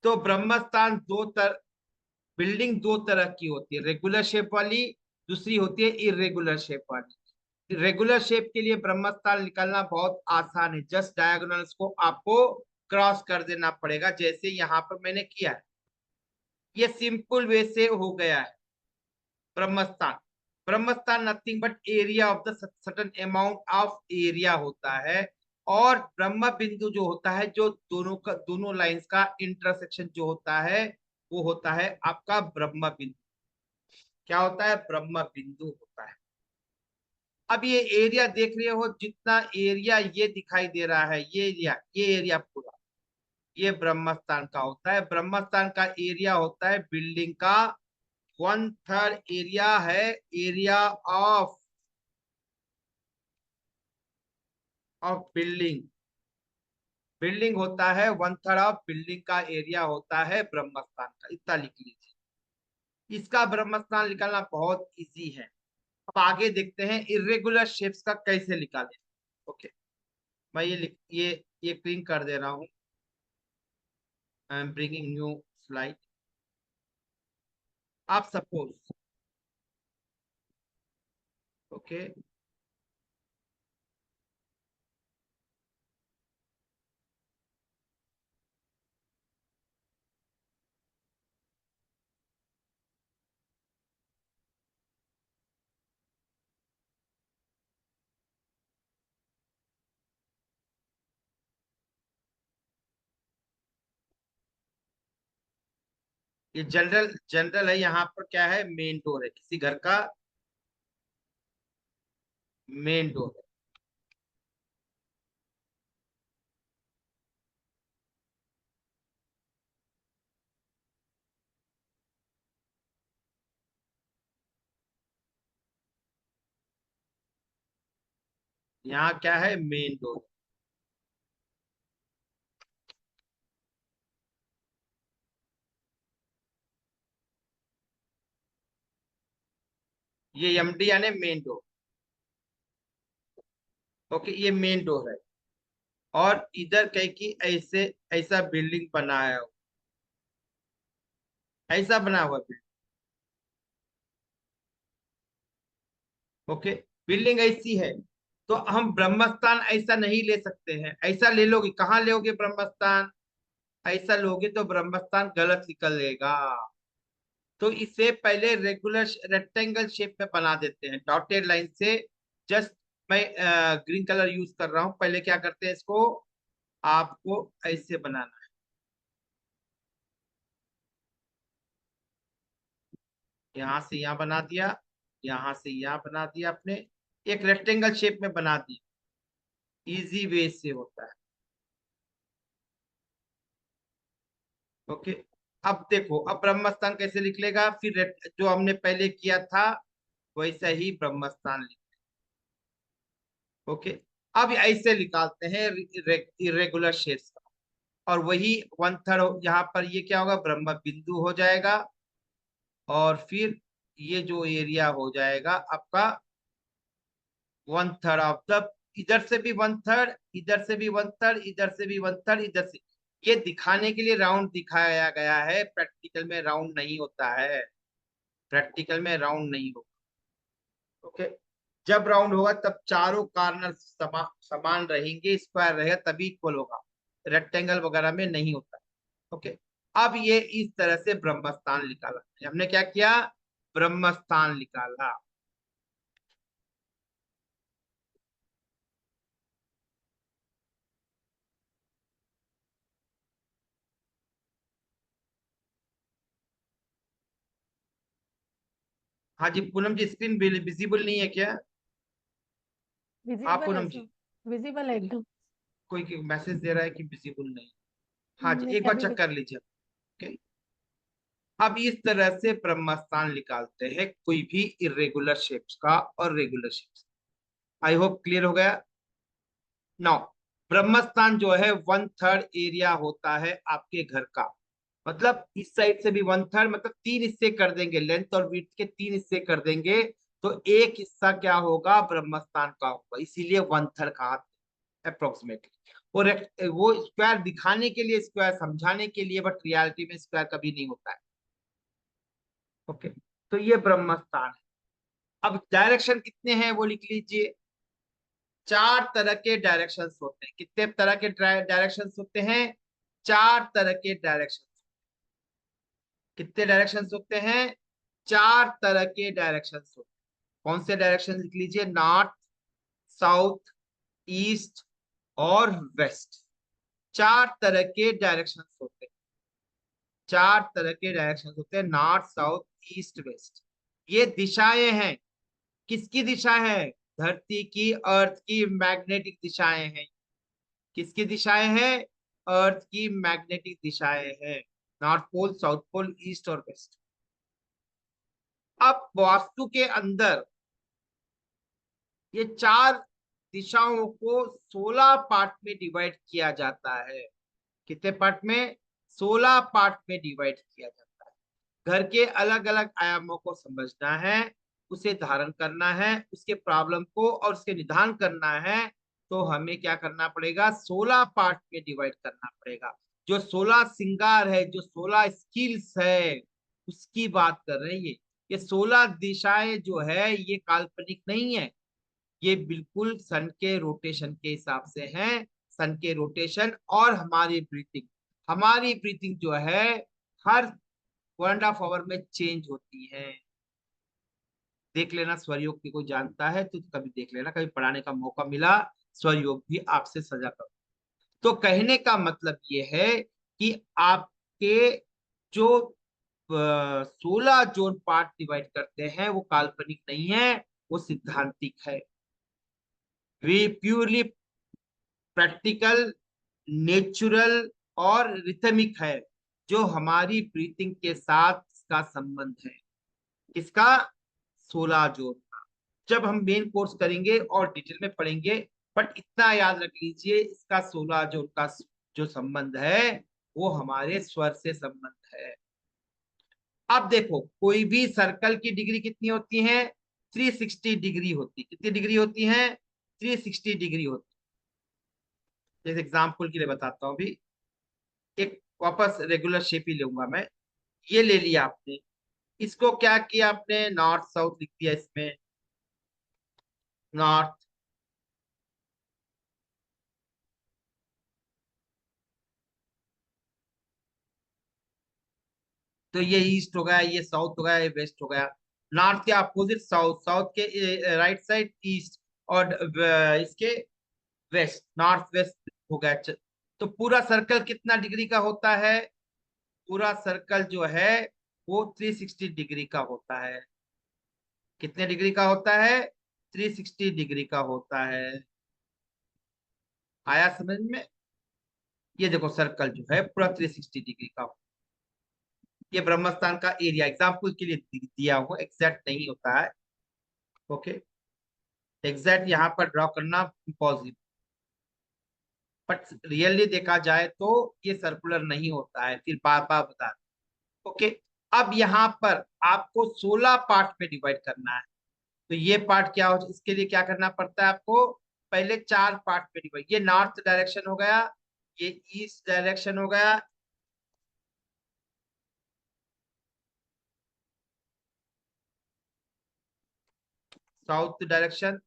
तो ब्रह्मस्थान बिल्डिंग दो तरह की होती है, रेगुलर शेप वाली, दूसरी होती है इरेगुलर शेप वाली। रेगुलर शेप के लिए ब्रह्मस्थान निकालना बहुत आसान है, जस्ट डायगोनल्स को आपको क्रॉस कर देना पड़ेगा, जैसे यहाँ पर मैंने किया है। ये सिंपल वे से हो गया है Brahmasthan. Brahmasthan nothing but area of the certain amount of area होता है। और ब्रह्म बिंदु जो होता है, जो दोनों लाइंस का इंटरसेक्शन जो होता है, वो होता है आपका ब्रह्म बिंदु। क्या होता है? ब्रह्म बिंदु होता है। अब ये एरिया देख रहे हो, जितना एरिया ये दिखाई दे रहा है, ये एरिया पूरा, ये ब्रह्मस्थान का होता है। ब्रह्मस्थान का एरिया होता है बिल्डिंग का 1/3 एरिया है, एरिया ऑफ बिल्डिंग। बिल्डिंग होता है 1/3 ऑफ बिल्डिंग का एरिया होता है ब्रह्मस्थान का, इतना लिख लीजिए। इसका ब्रह्मस्थान निकालना बहुत इजी है। अब आगे देखते हैं इरेगुलर शेप्स का कैसे निकालें। ओके, मैं ये क्लीन कर दे रहा हूँ। I am bringing new slide. आप सपोज, ओके, ये जनरल जनरल है। यहाँ पर क्या है? मेन डोर है, किसी घर का मेन डोर है। यहाँ क्या है? Main door. ये एमडी यानी मेन डोर। ओके, ये मेन डोर है। और इधर कहीं की ऐसे ऐसा बिल्डिंग बनाया हो, ऐसा बना हुआ बिल्डिंग। ओके, बिल्डिंग ऐसी है, तो हम ब्रह्मस्थान ऐसा नहीं ले सकते हैं। ऐसा ले लोगे, कहाँ लोगे ब्रह्मस्थान? ऐसा लोगे तो ब्रह्मस्थान गलत निकलेगा। तो इसे पहले रेगुलर रेक्टेंगल शेप में बना देते हैं डॉटेड लाइन से। जस्ट मैं ग्रीन कलर यूज कर रहा हूं। पहले क्या करते हैं, इसको आपको ऐसे बनाना है। यहाँ से यहाँ बना दिया, यहाँ से यहाँ बना दिया आपने, एक रेक्टेंगल शेप में बना दिया। इजी वे से होता है। ओके, अब देखो, अब ब्रह्मस्थान कैसे निकलेगा फिर? जो हमने पहले किया था वैसा ही ब्रह्मस्थान लिख। ओके, अब ऐसे निकालते हैं इरेगुलर शेप्स का। और वही 1/3 यहाँ पर ये क्या होगा? ब्रह्म बिंदु हो जाएगा। और फिर ये जो एरिया हो जाएगा आपका 1/3 ऑफ द, इधर से भी 1/3, इधर से भी 1/3, इधर से भी 1/3, इधर से। ये दिखाने के लिए राउंड दिखाया गया है, प्रैक्टिकल में राउंड नहीं होता है। प्रैक्टिकल में राउंड नहीं होगा। ओके, जब राउंड होगा तब चारों कॉर्नर समान रहेंगे, स्क्वायर रहेगा तभी इक्वल होगा। रेक्टेंगल वगैरह में नहीं होता। ओके, अब ये इस तरह से ब्रह्मस्थान निकाला। हमने क्या किया? ब्रह्मस्थान निकाला। हाँ जी पूनम जी, स्क्रीन विजिबल नहीं है क्या? हाँ विजिबल है पूनम सर। जी, विजिबल है एकदम। कोई मैसेज दे रहा है कि विजिबल नहीं। हाँ जी, एक बार अभी चेक कर लीजिए। ओके, अब इस तरह से ब्रह्मस्थान निकालते हैं कोई भी इरेगुलर शेप्स का और regular shapes. I hope clear हो गया। नाउ, ब्रह्मस्थान जो है 1/3 एरिया होता है आपके घर का। मतलब इस साइड से भी 1/3, मतलब 3 हिस्से कर देंगे, लेंथ और विड्थ के 3 हिस्से कर देंगे, तो एक हिस्सा क्या होगा? ब्रह्मस्थान का होगा, इसीलिए 1/3 कहा अप्रोक्सीमेटली। वो स्क्वायर दिखाने के लिए, स्क्वायर समझाने के लिए, बट रियलिटी में स्क्वायर कभी नहीं होता है। ओके, तो ये ब्रह्म स्थान है। अब डायरेक्शन कितने हैं वो लिख लीजिए। चार तरह के डायरेक्शंस होते हैं। कितने तरह के डायरेक्शंस होते हैं? चार तरह के डायरेक्शन। कितने डायरेक्शंस होते हैं? चार तरह के डायरेक्शंस होते हैं। कौन से डायरेक्शन लिख लीजिए? नॉर्थ, साउथ, ईस्ट और वेस्ट। चार तरह के डायरेक्शंस होते हैं। चार तरह के डायरेक्शंस होते हैं, नॉर्थ, साउथ, ईस्ट, वेस्ट। ये दिशाएं हैं। किसकी दिशा है? धरती की, अर्थ की मैग्नेटिक दिशाएं हैं। किसकी दिशाएं हैं? अर्थ की मैग्नेटिक दिशाएं हैं। North pole, south pole, east और वेस्ट। अब वास्तु के अंदर ये चार दिशाओं को 16 पार्ट में डिवाइड किया जाता है। कितने पार्ट में? 16 पार्ट में डिवाइड किया जाता है। घर के अलग अलग आयामों को समझना है, उसे धारण करना है, उसके प्रॉब्लम को और उसके निदान करना है, तो हमें क्या करना पड़ेगा? 16 पार्ट में डिवाइड करना पड़ेगा। जो 16 श्रृंगार है, जो 16 स्किल्स है, उसकी बात कर रहे हैं ये 16 दिशाएं जो है ये काल्पनिक नहीं है। ये बिल्कुल सन के रोटेशन के हिसाब से हैं। सन के रोटेशन और हमारी ब्रीथिंग जो है हर 1.5 आवर में चेंज होती है। देख लेना, स्वरयोग की कोई जानता है तो कभी देख लेना, कभी पढ़ाने का मौका मिला, स्वरयोग भी आपसे सजा करो। तो कहने का मतलब ये है कि आपके जो 16 जोन पार्ट डिवाइड करते हैं वो काल्पनिक नहीं है, वो सिद्धांतिक है। वे प्योरली प्रैक्टिकल, नेचुरल और रिथमिक है, जो हमारी ब्रीथिंग के साथ इसका संबंध है। इसका 16 जोन का जब हम मेन कोर्स करेंगे और डिटेल में पढ़ेंगे, बट इतना याद रख लीजिए, इसका 16 जोन का जो संबंध है वो हमारे स्वर से संबंध है। अब देखो, कोई भी सर्कल की डिग्री कितनी होती है? 360 डिग्री होती। कितनी डिग्री होती है? 360 डिग्री होती। जैसे एग्जाम्पल के लिए बताता हूँ अभी, एक वापस रेगुलर शेप ही लूंगा मैं। ये ले लिया आपने, इसको क्या किया आपने? नॉर्थ साउथ लिख दिया इसमें। नॉर्थ, तो ये ईस्ट हो गया, ये साउथ हो गया, ये वेस्ट हो गया। नॉर्थ के अपोजिट साउथ, साउथ के राइट साइड ईस्ट, और इसके वेस्ट, नॉर्थ वेस्ट हो गया। तो पूरा सर्कल कितना डिग्री का होता है? पूरा सर्कल जो है वो 360 डिग्री का होता है। कितने डिग्री का होता है? 360 डिग्री का होता है। आया समझ में? ये देखो, सर्कल जो है पूरा 360 डिग्री का। ये ब्रह्मस्थान का एरिया एग्जाम्पल के लिए दिया हुआ, एग्जैक्ट नहीं होता है। ओके, एग्जैक्ट यहाँ पर ड्रॉ करना पॉसिबल, बट रियली देखा जाए तो ये सर्कुलर नहीं होता है, फिर बार बार बता। ओके, अब यहाँ पर आपको 16 पार्ट में डिवाइड करना है। तो ये पार्ट क्या हो, इसके लिए क्या करना पड़ता है आपको? पहले चार पार्ट में डिवाइड। ये नॉर्थ डायरेक्शन हो गया, ये ईस्ट डायरेक्शन हो गया, साउथ डायरेक्शन,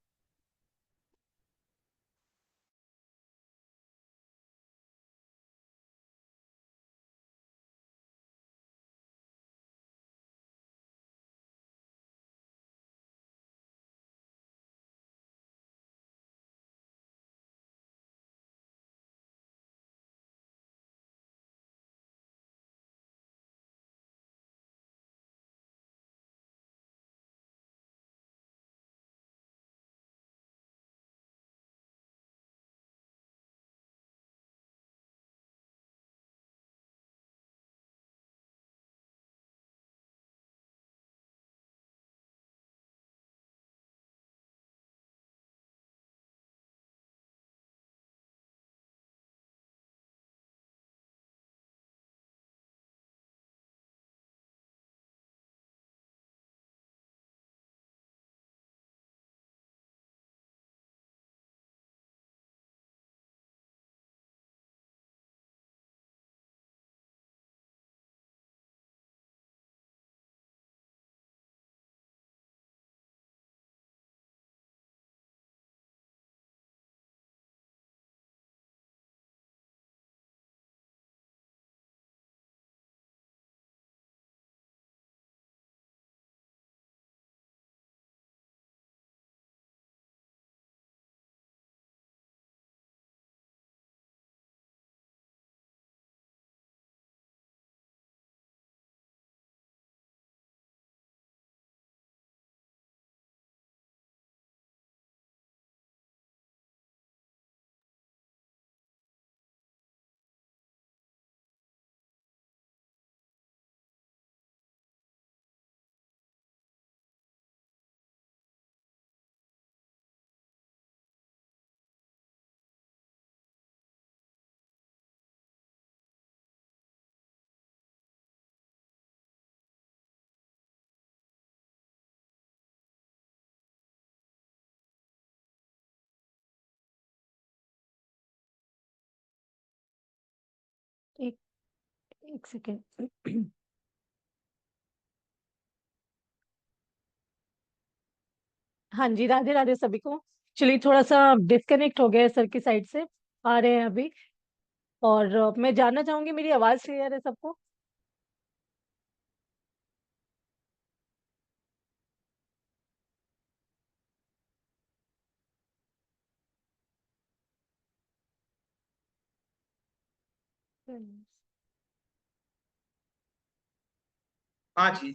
सेकेंड। हाँ जी, राधे राधे सभी को। चलिए, थोड़ा सा डिस्कनेक्ट हो गया है सर की साइड से, आ रहे हैं अभी। और मैं जानना चाहूंगी, मेरी आवाज क्लियर है सबको? हाँ जी,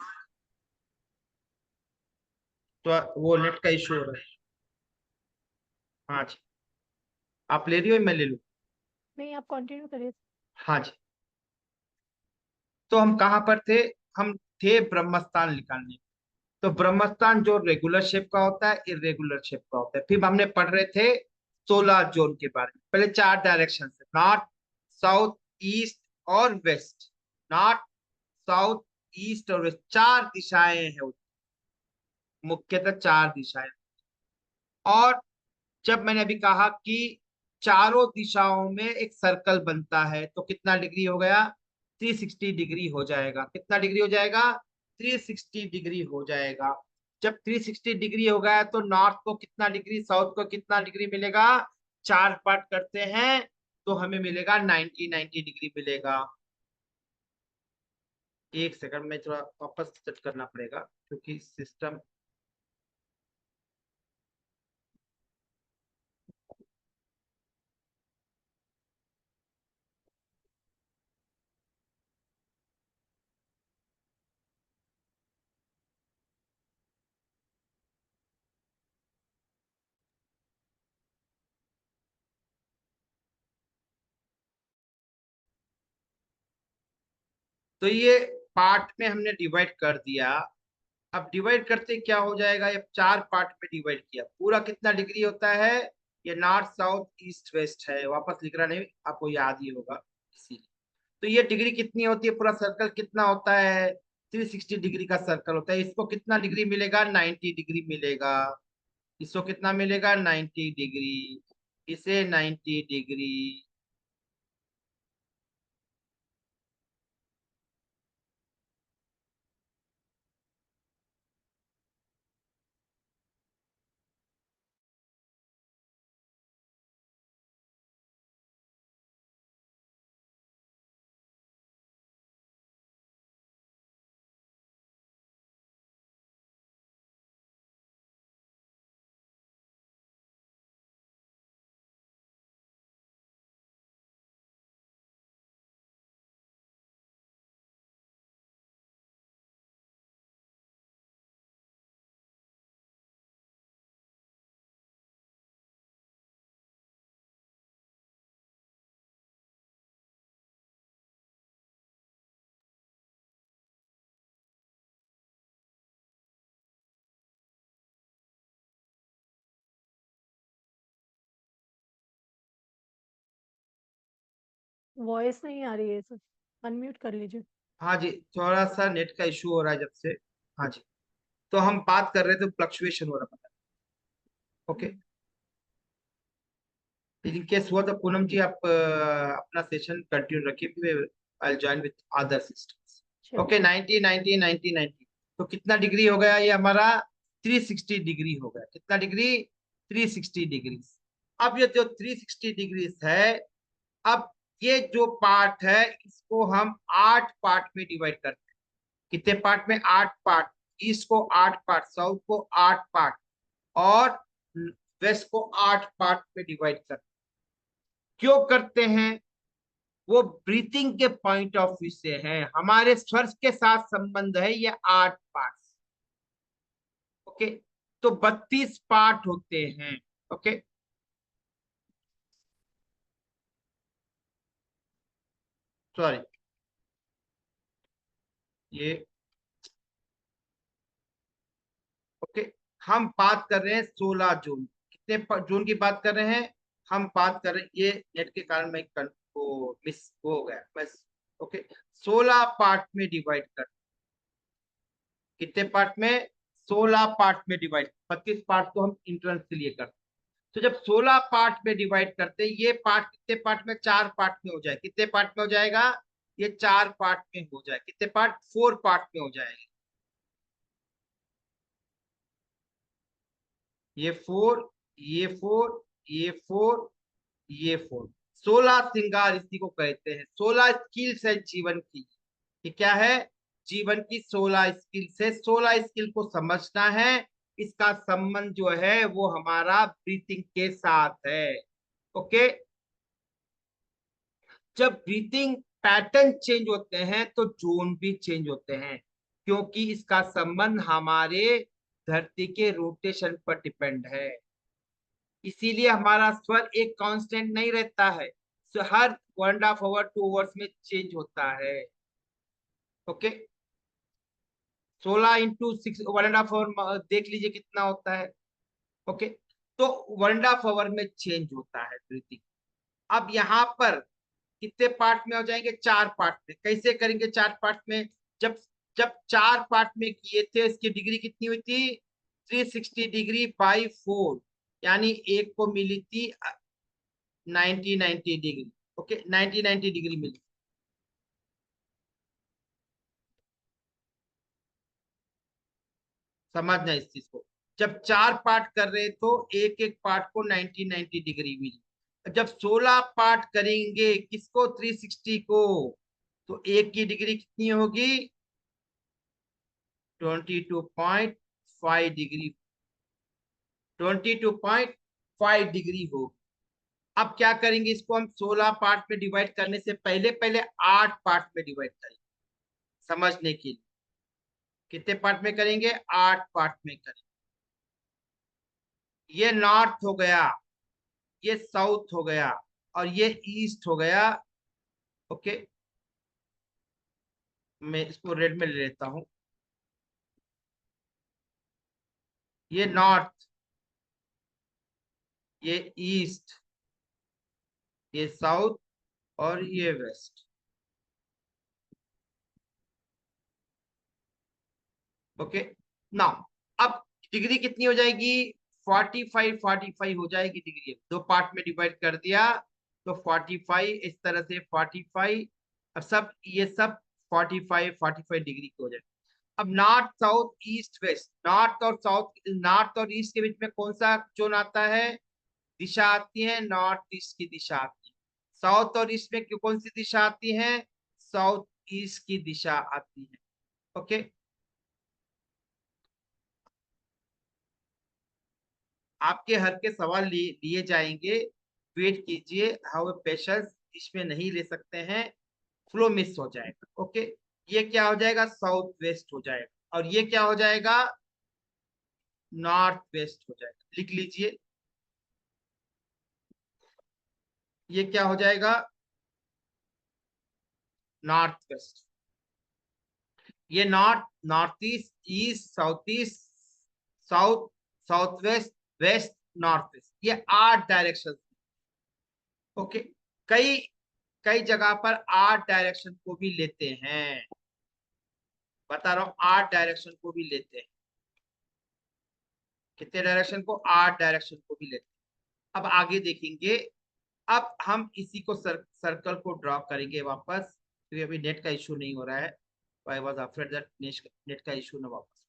तो वो नेट का इशू हो रहा है। हाँ जी, आप ले रही हो या मैं ले लूँ? नहीं, आप कंटिन्यू करिए। हाँ जी, तो हम कहाँ पर थे? हम थे ब्रह्मस्थान निकालने। तो ब्रह्मस्थान जो रेगुलर शेप का होता है, इरेगुलर शेप का होता है। फिर हमने पढ़ रहे थे 16 जोन के बारे में। पहले 4 डायरेक्शन से, नॉर्थ, साउथ, ईस्ट और वेस्ट। नॉर्थ, साउथ, ईस्ट और वेस्ट, 4 दिशाएं हैं। मुख्यतः 4 दिशाएं। और जब मैंने अभी कहा कि चारों दिशाओं में एक सर्कल बनता है, तो कितना डिग्री हो गया? 360 डिग्री हो जाएगा। कितना डिग्री हो जाएगा? 360 डिग्री हो जाएगा। जब 360 डिग्री हो गया तो नॉर्थ को कितना डिग्री, साउथ को कितना डिग्री मिलेगा? 4 पार्ट करते हैं तो हमें मिलेगा 90 डिग्री मिलेगा। एक सेकंड में थोड़ा वापस सेट करना पड़ेगा क्योंकि सिस्टम। तो ये पार्ट में हमने डिवाइड कर दिया। अब डिवाइड करते क्या हो जाएगा? ये 4 पार्ट में डिवाइड किया, पूरा कितना डिग्री होता है? ये नॉर्थ, साउथ, ईस्ट, वेस्ट है। वापस लिख रहा नहीं, आपको याद ही होगा इसीलिए। तो ये डिग्री कितनी होती है? पूरा सर्कल कितना होता है? 360 डिग्री का सर्कल होता है। इसको कितना डिग्री मिलेगा? 90 डिग्री मिलेगा। इसको कितना मिलेगा? 90 डिग्री। इसे 90 डिग्री। वॉइस नहीं आ रही है सर, अनम्यूट कर लीजिए। हाँ जी, थोड़ा सा नेट का इशू हो रहा है जब से। हाँ जी, तो हम बात कर रहे थे, फ्लक्चुएशन हो रहा था। ओके, इनकेस हुआ तो पूनम जी आप अपना सेशन कंटिन्यू रखिए। I join with other systems. चलिए। ओके, 90 90 90 90। तो कितना डिग्री हो गया ये हमारा? 360 डिग्री हो गया। कितना डिग्री? 360 डिग्री। अब ये जो 360 डिग्री है, अब ये जो पार्ट है इसको हम 8 पार्ट में डिवाइड करते हैं। कितने पार्ट में? 8 पार्ट। ईस्ट को 8 पार्ट, साउथ को 8 पार्ट और वेस्ट को 8 पार्ट में डिवाइड करते हैं। क्यों करते हैं? वो ब्रीथिंग के पॉइंट ऑफ व्यू से है, हमारे स्पर्श के साथ संबंध है ये 8 पार्ट। ओके, तो 32 पार्ट होते हैं। ओके, सॉरी, ये ओके। हम बात कर रहे हैं 16 जून। कितने जून की बात कर रहे हैं? हम बात कर रहे हैं, ये नेट के कारण मैं वो मिस हो गया बस। ओके, 16 पार्ट में डिवाइड कर। कितने पार्ट में? 16 पार्ट में डिवाइड। 32 पार्ट तो हम इंट्रेंस के लिए करते। तो जब 16 पार्ट में डिवाइड करते हैं, ये पार्ट कितने पार्ट में? 4 पार्ट में हो जाए। कितने पार्ट में हो जाएगा? ये 4 पार्ट में हो जाए, कितने पार्ट, 4 पार्ट में हो जाएगा। ये 4, ये 4, ये 4, ये 4, 16 श्रृंगार इसी को कहते हैं। 16 स्किल्स है जीवन की। ये क्या है, जीवन की 16 स्किल्स है। 16 स्किल को समझना है। इसका संबंध जो है वो हमारा ब्रीथिंग के साथ है। ओके, जब ब्रीथिंग पैटर्न चेंज होते हैं तो जोन भी चेंज होते हैं, क्योंकि इसका संबंध हमारे धरती के रोटेशन पर डिपेंड है। इसीलिए हमारा स्वर एक कांस्टेंट नहीं रहता है, हर 1.5 आवर 2 आवर्स में चेंज होता है। ओके, 16 × 6 1.5 आवर देख लीजिए कितना होता है। ओके, तो 1.5 आवर में चेंज होता है ब्रीथिंग। अब यहाँ पर कितने पार्ट में हो जाएंगे, 4 पार्ट में। कैसे करेंगे 4 पार्ट में, जब जब 4 पार्ट में किए थे, इसकी डिग्री कितनी हुई थी, 360 डिग्री/4, यानी एक को मिली थी 90 डिग्री। ओके, 90 डिग्री मिली। समझना इस चीज को, जब 4 पार्ट कर रहे तो एक एक पार्ट को 90 डिग्री मिली। जब 16 पार्ट करेंगे किसको, 360 को, तो एक की डिग्री कितनी होगी, 22.5 डिग्री, 22.5 डिग्री होगी। अब क्या करेंगे, इसको हम 16 पार्ट में डिवाइड करने से पहले पहले 8 पार्ट में डिवाइड करेंगे, समझने के लिए। कितने पार्ट में करेंगे, 8 पार्ट में करेंगे। ये नॉर्थ हो गया, ये साउथ हो गया, और ये ईस्ट हो गया। ओके, मैं इसको रेड में ले लेता हूं। ये नॉर्थ, ये ईस्ट, ये साउथ, और ये वेस्ट। ओके, नाउ अब डिग्री कितनी हो जाएगी, 45 हो जाएगी डिग्री। दो पार्ट में डिवाइड कर दिया तो 45, इस तरह से 45, अब सब ये सब 45 डिग्री की हो जाएगी। अब north south east west, north और साउथ, नॉर्थ और ईस्ट के बीच में कौन सा जोन आता है, दिशा आती है, नॉर्थ ईस्ट की दिशा आती है। साउथ और ईस्ट में कौन सी दिशा आती है, साउथ ईस्ट की दिशा आती है। ओके, आपके हर के सवाल लिए जाएंगे, वेट कीजिए, हाउ पेशेंस, इसमें नहीं ले सकते हैं, फ्लो मिस हो जाएगा। ओके, ये क्या हो जाएगा, साउथ वेस्ट हो जाएगा, और ये क्या हो जाएगा, नॉर्थ वेस्ट हो जाएगा। लिख लीजिए, ये क्या हो जाएगा, नॉर्थ वेस्ट। ये north, north east, east, south east, south, south west, west, north west, ये 8 डायरेक्शन। ओके, कई कई जगह पर 8 डायरेक्शन को भी लेते हैं, बता रहा हूं, 8 डायरेक्शन को भी लेते हैं। कितने डायरेक्शन को, 8 डायरेक्शन को भी लेते हैं। अब आगे देखेंगे। अब हम इसी को सर्कल को ड्रॉ करेंगे वापस, क्योंकि अभी नेट का इशू नहीं हो रहा है। I was afraid that net का इशू ना वापस।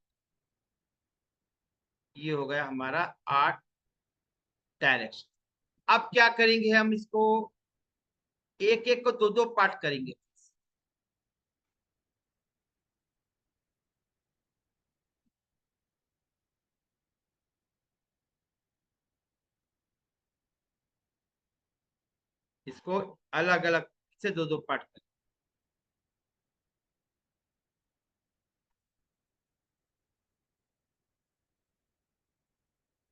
ये हो गया हमारा 8 डायरेक्शन। अब क्या करेंगे, हम इसको एक एक को दो दो पार्ट करेंगे। इसको अलग अलग से दो दो पार्ट करेंगे।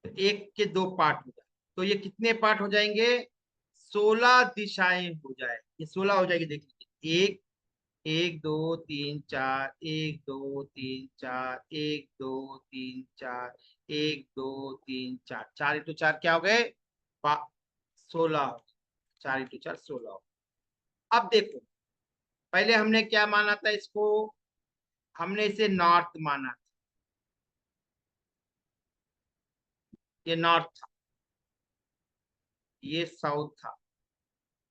तो एक के दो पार्ट हो जाए, तो ये कितने पार्ट हो जाएंगे, 16 दिशाएं हो जाए, ये 16 हो जाएगी। देख लीजिए, एक, 1 2 3 4, 1 2 3 4, 1 2 3 4, 1 2 3 4, 4 × 4 क्या हो गए, 16, 4 × 4 16। अब देखो, पहले हमने क्या माना था इसको, हमने इसे नॉर्थ माना था, ये नॉर्थ था, ये साउथ था,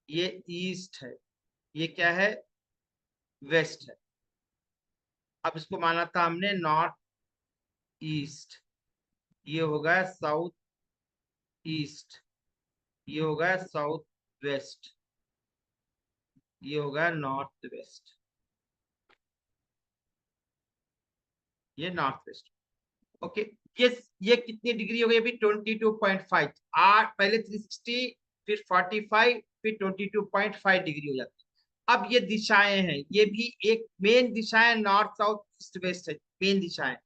ये ईस्ट है, ये क्या है, वेस्ट है। अब इसको माना था हमने नॉर्थ ईस्ट, ये होगा साउथ ईस्ट, ये होगा साउथ वेस्ट, ये होगा नॉर्थ वेस्ट, ये नॉर्थ वेस्ट। ओके। ये ये कितनी डिग्री हो गई अभी? 22.5। आठ पहले 360, फिर 45, फिर 22.5 डिग्री हो जाती है। अब ये दिशाएं हैं, ये भी एक मेन दिशाएं, नॉर्थ साउथ ईस्ट वेस्ट है, मेन दिशाएं।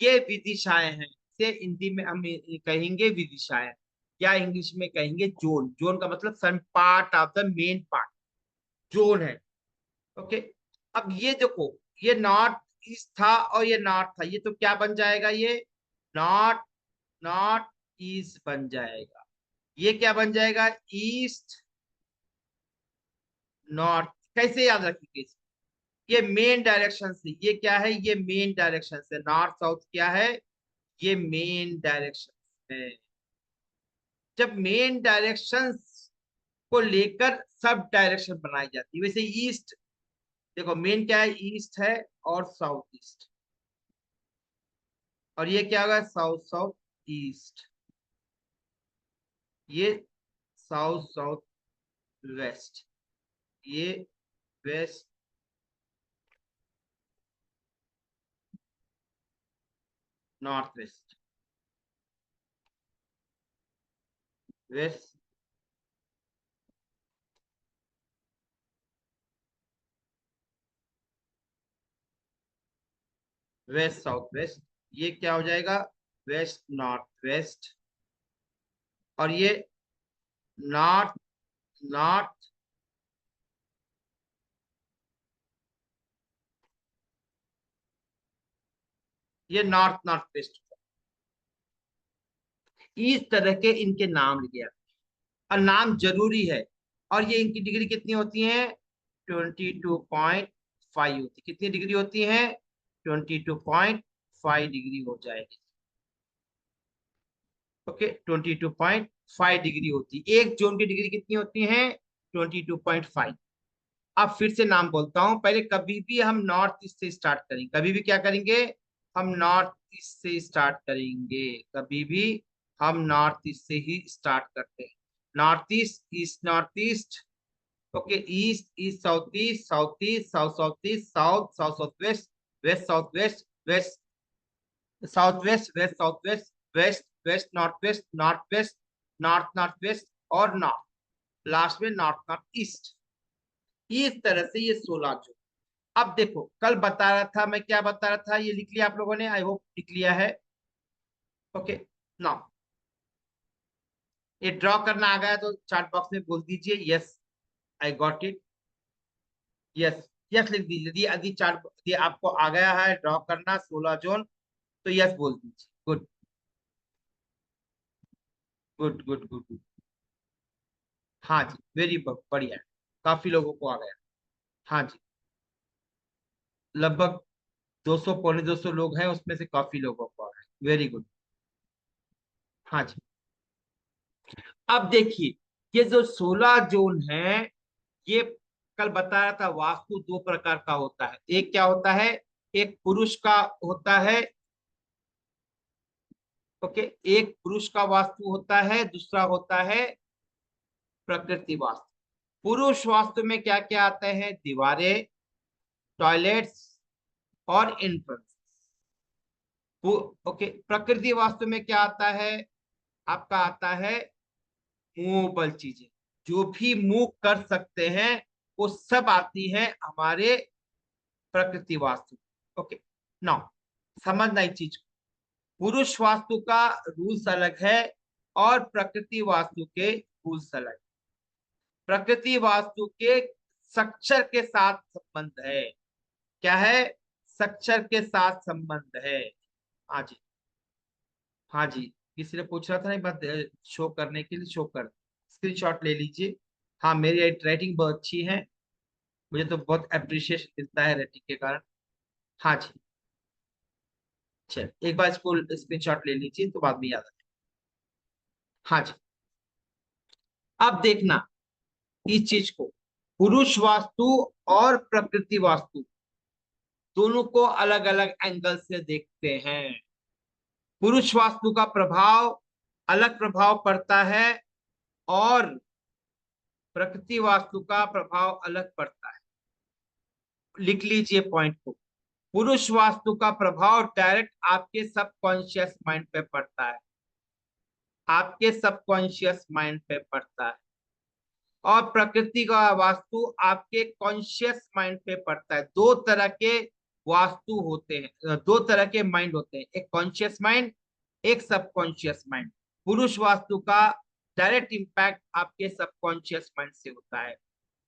ये विदिशाएं हैं, से हिंदी में हम कहेंगे विदिशाएं, या इंग्लिश में कहेंगे जोन। जोन का मतलब some part of the main part, zone है। ओके। अब ये देखो, ये नॉर्थ ईस्ट था और ये नॉर्थ था, ये तो क्या बन जाएगा? ये नॉर्थ नॉर्थ ईस्ट बन जाएगा। ये क्या बन जाएगा? East north. कैसे याद रखेंगे इसको? ये मेन डायरेक्शन से, ये क्या है? ये मेन डायरेक्शन से, नॉर्थ साउथ क्या है? ये मेन डायरेक्शन है। जब मेन डायरेक्शन को लेकर सब डायरेक्शन बनाई जाती है, वैसे ईस्ट, देखो मेन क्या है? ईस्ट है और साउथ ईस्ट, और ये क्या होगा? साउथ साउथ ईस्ट, ये साउथ साउथ वेस्ट, ये west north west, west west south west, ये क्या हो जाएगा? वेस्ट नॉर्थ वेस्ट, और ये नॉर्थ नॉर्थ, ये नॉर्थ नॉर्थ वेस्ट। इस तरह के इनके नाम लिखे हैं, और नाम जरूरी है। और ये इनकी डिग्री कितनी होती है? 22.5 होती। कितनी डिग्री होती है? 22.5 डिग्री हो जाएगी। ओके, 22.5 डिग्री होती। एक जोन की डिग्री कितनी होती है? 22.5। अब फिर से नाम बोलता हूं, पहले कभी भी हम नॉर्थ ईस्ट से स्टार्ट करेंगे, कभी भी क्या करेंगे? हम नॉर्थ ईस्ट से स्टार्ट करेंगे, कभी भी हम नॉर्थ ईस्ट से ही स्टार्ट करते हैं। North east, east north east, okay, east east south east, south east south south east, south south south west, west south west, west south west, west south west, west west north west, north north west, और north last में north north east. इस तरह से ये 16 जो। अब देखो, कल बता रहा था मैं, क्या बता रहा था? ये लिख लिया आप लोगों ने? आई होप लिख लिया है। ओके। नाउ ये ड्रॉ करना आ गया तो चार्ट बॉक्स में बोल दीजिए yes, I got it. Yes, yes लिख दीजिए। यदि चार्ट, यदि आपको आ गया है ड्रॉ करना 16 जोन, तो यस बोल दीजिए। Good good good good good. हाँ जी, वेरी बढ़िया, काफी लोगों को आ गया। हाँ जी, लगभग 200 पौने 200 लोग हैं, उसमें से काफी लोगों को आ गया। Very good. हाँ जी। अब देखिए, ये जो 16 जोन है, ये कल बता रहा था वास्तु दो प्रकार का होता है। एक क्या होता है? एक पुरुष का होता है। ओके, एक पुरुष का वास्तु होता है, दूसरा होता है प्रकृति वास्तु। पुरुष वास्तु में क्या क्या आता है? दीवारें, टॉयलेट्स और एंट्रेंस। ओके, प्रकृति वास्तु में क्या आता है? आपका आता है मूवेबल चीजें, जो भी मूव कर सकते हैं, वो सब आती है हमारे प्रकृति वास्तु। ओके। नाउ समझना इस चीज को, पुरुष वास्तु का रूल्स अलग है और प्रकृति वास्तु के रूल्स अलग। प्रकृति वास्तु के स्ट्रक्चर के साथ संबंध है। क्या है? स्ट्रक्चर के साथ संबंध है। हाँ जी, हाँ जी। किसी ने पूछ रहा था, नहीं बात शो करने के लिए, शो कर, स्क्रीनशॉट ले लीजिए। हाँ, मेरी राइटिंग बहुत अच्छी है, मुझे तो बहुत अप्रिशिएशन मिलता है राइटिंग के कारण। हाँ जी, चल एक बार इसको स्क्रीनशॉट ले लीजिए तो बाद में याद आ। हाँ जी। अब देखना इस चीज को, पुरुष वास्तु और प्रकृति वास्तु दोनों को अलग अलग एंगल से देखते हैं। पुरुष वास्तु का प्रभाव अलग प्रभाव पड़ता है और प्रकृति वास्तु का प्रभाव अलग पड़ता है। लिख लीजिए पॉइंट को। पुरुष वास्तु का प्रभाव डायरेक्ट आपके सबकॉन्शियस माइंड पे पड़ता है, आपके सबकॉन्शियस माइंड पे पड़ता है। और प्रकृति का वास्तु आपके कॉन्शियस माइंड पे पड़ता है। दो तरह के वास्तु होते हैं, दो तरह के माइंड होते हैं, एक कॉन्शियस माइंड, एक सबकॉन्शियस माइंड। पुरुष वास्तु का डायरेक्ट इम्पैक्ट आपके सबकॉन्शियस माइंड से होता है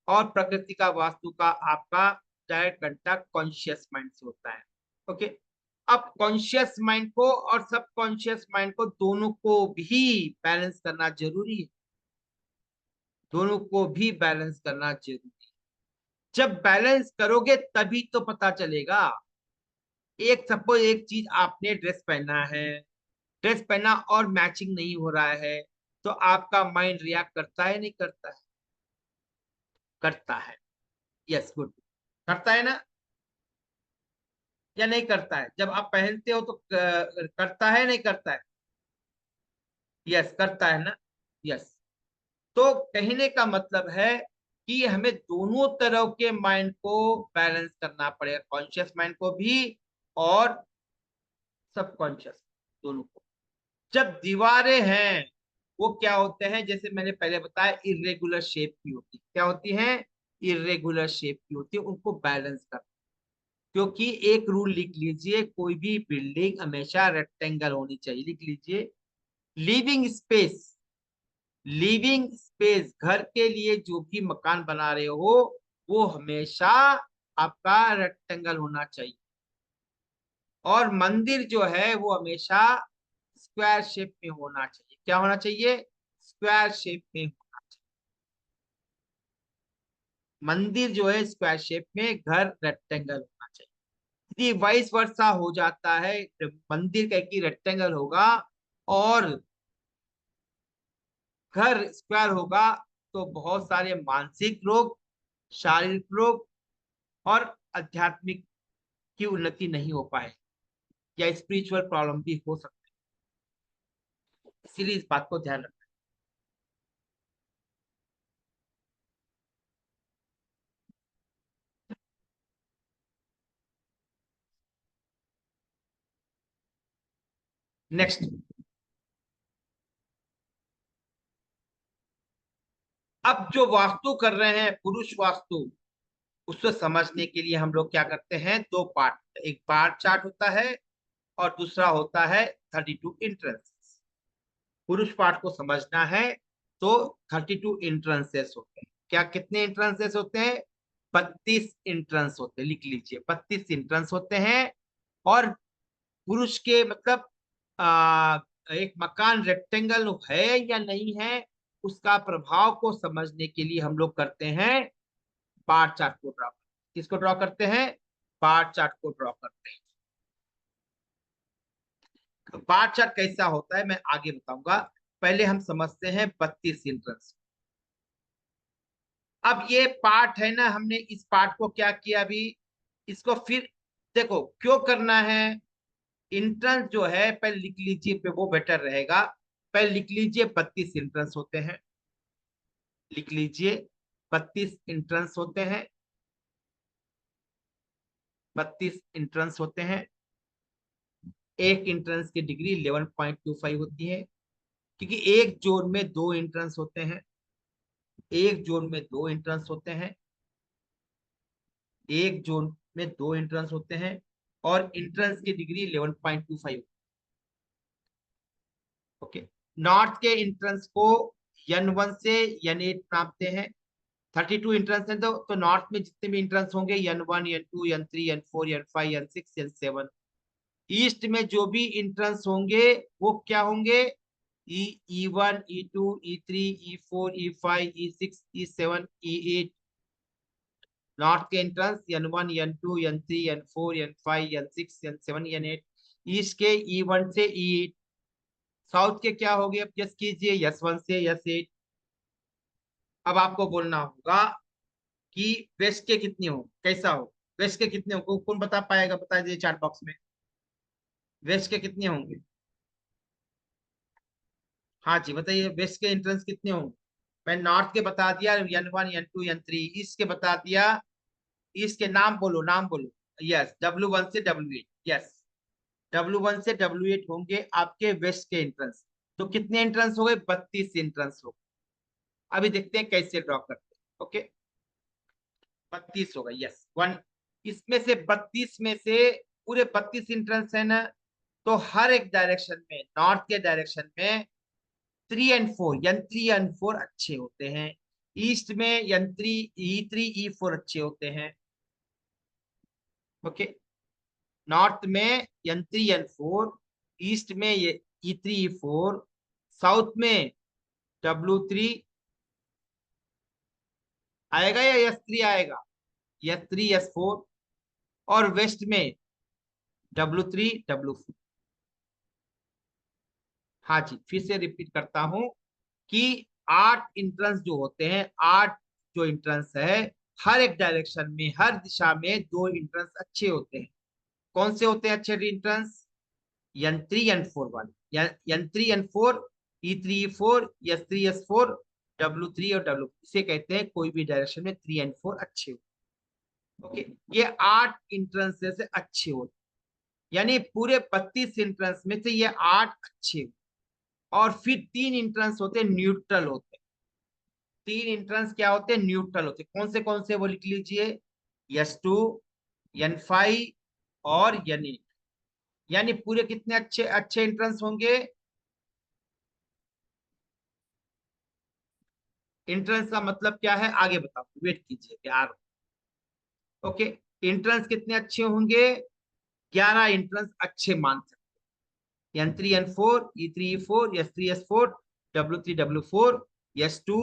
और प्रकृति का वास्तु का आपका डायरेक्ट कांटेक्ट कॉन्शियस माइंड से होता है। ओके, अब कॉन्शियस माइंड को और सबकॉन्शियस माइंड को दोनों को भी बैलेंस करना जरूरी है, दोनों को भी बैलेंस करना जरूरी है। जब बैलेंस करोगे तभी तो पता चलेगा। एक सपोज एक चीज आपने ड्रेस पहना है, ड्रेस पहना और मैचिंग नहीं हो रहा है, तो आपका माइंड रिएक्ट करता है नहीं करता है? करता है। Yes, good. करता है ना, या नहीं करता है? जब आप पहनते हो तो करता है नहीं करता है? यस, करता है ना। यस। तो कहने का मतलब है कि हमें दोनों तरह के माइंड को बैलेंस करना पड़ेगा, कॉन्शियस माइंड को भी और सबकॉन्शियस दोनों को। जब दीवारें हैं वो क्या होते हैं, जैसे मैंने पहले बताया, इरेगुलर शेप की होती है। क्या होती है? इरेगुलर शेप की होती है, उनको बैलेंस कर। क्योंकि एक रूल लिख लीजिए, कोई भी बिल्डिंग हमेशा रेक्टेंगल होनी चाहिए। लिख लीजिए, लिविंग स्पेस, लिविंग स्पेस, घर के लिए जो भी मकान बना रहे हो वो हमेशा आपका रेक्टेंगल होना चाहिए। और मंदिर जो है वो हमेशा स्क्वायर शेप में होना चाहिए। क्या होना चाहिए? स्क्वायर शेप में होना चाहिए। मंदिर जो है स्क्वायर शेप में, घर रेक्टेंगल होना चाहिए। यदि वाइस वर्सा हो जाता है, मंदिर का एक रेक्टेंगल होगा और घर स्क्वायर होगा, तो बहुत सारे मानसिक रोग, शारीरिक रोग और आध्यात्मिक की उन्नति नहीं हो पाए, या स्पिरिचुअल प्रॉब्लम भी हो सकते हैं। इसीलिए इस बात को ध्यान रखना। नेक्स्ट, अब जो वास्तु कर रहे हैं पुरुष वास्तु, उसको समझने के लिए हम लोग क्या करते हैं, दो पार्ट, एक बार चार्ट होता है और दूसरा होता है 32 इंट्रेंसेस। पुरुष पार्ट को समझना है तो 32 इंट्रेंसेस होते हैं। क्या कितने इंट्रेंसेस होते हैं? 32 इंट्रेंस होते हैं। लिख लीजिए, 32 इंट्रेंस होते हैं। और पुरुष के मतलब आ, एक मकान रेक्टेंगल है या नहीं है, उसका प्रभाव को समझने के लिए हम लोग करते हैं बार चार्ट को ड्रॉ। किसको ड्रॉ करते हैं? बार चार्ट को ड्रॉ करते हैं। बार चार्ट कैसा होता है मैं आगे बताऊंगा, पहले हम समझते हैं 32 इंट्रेंस। अब ये पार्ट है ना, हमने इस पार्ट को क्या किया अभी, इसको फिर देखो क्यों करना है। इंट्रेंस जो है पहले लिख लीजिए, पे वो बेटर रहेगा। पहले लिख लीजिए 32 इंट्रेंस होते हैं। लिख लीजिए 32 इंट्रेंस होते हैं, 32 इंट्रेंस होते हैं। एक इंट्रेंस की डिग्री 11.25 होती है, क्योंकि एक जोन में दो इंट्रेंस होते हैं। एक जोन में दो इंट्रेंस होते हैं, एक जोन में दो इंट्रेंस होते हैं, और इंट्रेंस की डिग्री 11.25। ओके, नॉर्थ के इंट्रेंस को N1 से N8 नापते हैं। 32 इंट्रेंस है तो नॉर्थ में जितने भी इंट्रेंस होंगे N1, N2, N3, N4, N5, N6, N7। East में जो भी इंट्रेंस होंगे वो क्या होंगे? E1, E2, E3, E4, E5, E6, E7, E8। North के entrance N1, N2, N3, N4, N5, N6, N7, N8। East के E1 से E8। साउथ के क्या हो गए, अब गेस कीजिए, S1 से S8। अब आपको बोलना होगा कि वेस्ट के कितने हो, कैसा हो, वेस्ट के कितने हो, कौन बता पाएगा, बता दीजिए चैट बॉक्स में, वेस्ट के कितने होंगे। हाँ जी बताइए, वेस्ट के एंट्रेंस कितने होंगे। मैं नॉर्थ के बता दिया, N1 N2 N3, ईस्ट के बता दिया, ईस्ट के नाम बोलो, नाम बोलो। यस, W1 से W8, यस, W1 से W8 होंगे आपके वेस्ट के एंट्रेंस। तो कितने एंट्रेंस हो गए, 32 एंट्रेंस हो गए। अभी देखते हैं कैसे ड्रॉ करते हैं। ओके, 32 हो गए, यस वन। इसमें से 32 में से पूरे 32 एंट्रेंस है ना, तो हर एक डायरेक्शन में, नॉर्थ के डायरेक्शन में 3 और 4, N3 N4 अच्छे होते हैं। ईस्ट में E3 E4 अच्छे होते हैं। ओके, नॉर्थ में N3 N4, ईस्ट में ये E3 E4, साउथ में W3 आएगा या S3 आएगा, S3 S4, और वेस्ट में W3 W4। हाँ जी, फिर से रिपीट करता हूं कि 8 इंट्रेंस जो होते हैं, 8 जो इंट्रेंस है, हर एक डायरेक्शन में, हर दिशा में 2 इंट्रेंस अच्छे होते हैं। कौन से होते हैं अच्छे इंट्रेंस, N3 N4 वाले, N3 N4, E3 E4, S3 S4, W3 और W, इसे कहते हैं कोई भी डायरेक्शन में 3 और 4 अच्छे होते हैं। ओके, ये 8 इंट्रेंस से अच्छे होते हैं, यानी पूरे 32 इंट्रेंस में से ये 8 अच्छे होते हैं। और फिर 3 इंट्रेंस होते हैं न्यूट्रल होते हैं। 3 इंट्रेंस क्या होते हैं, न्यूट्रल होते हैं। कौन से वो लिख लीजिए, S2 N5 और N8। यानी पूरे कितने अच्छे अच्छे इंट्रेंस होंगे, इंट्रेंस का मतलब क्या है आगे बताओ, वेट कीजिए यार। ओके, इंट्रेंस कितने अच्छे होंगे, 11 इंट्रेंस अच्छे मान सकते हैं। N3 N4, E3 E4, S3 S4, W3 W4, S2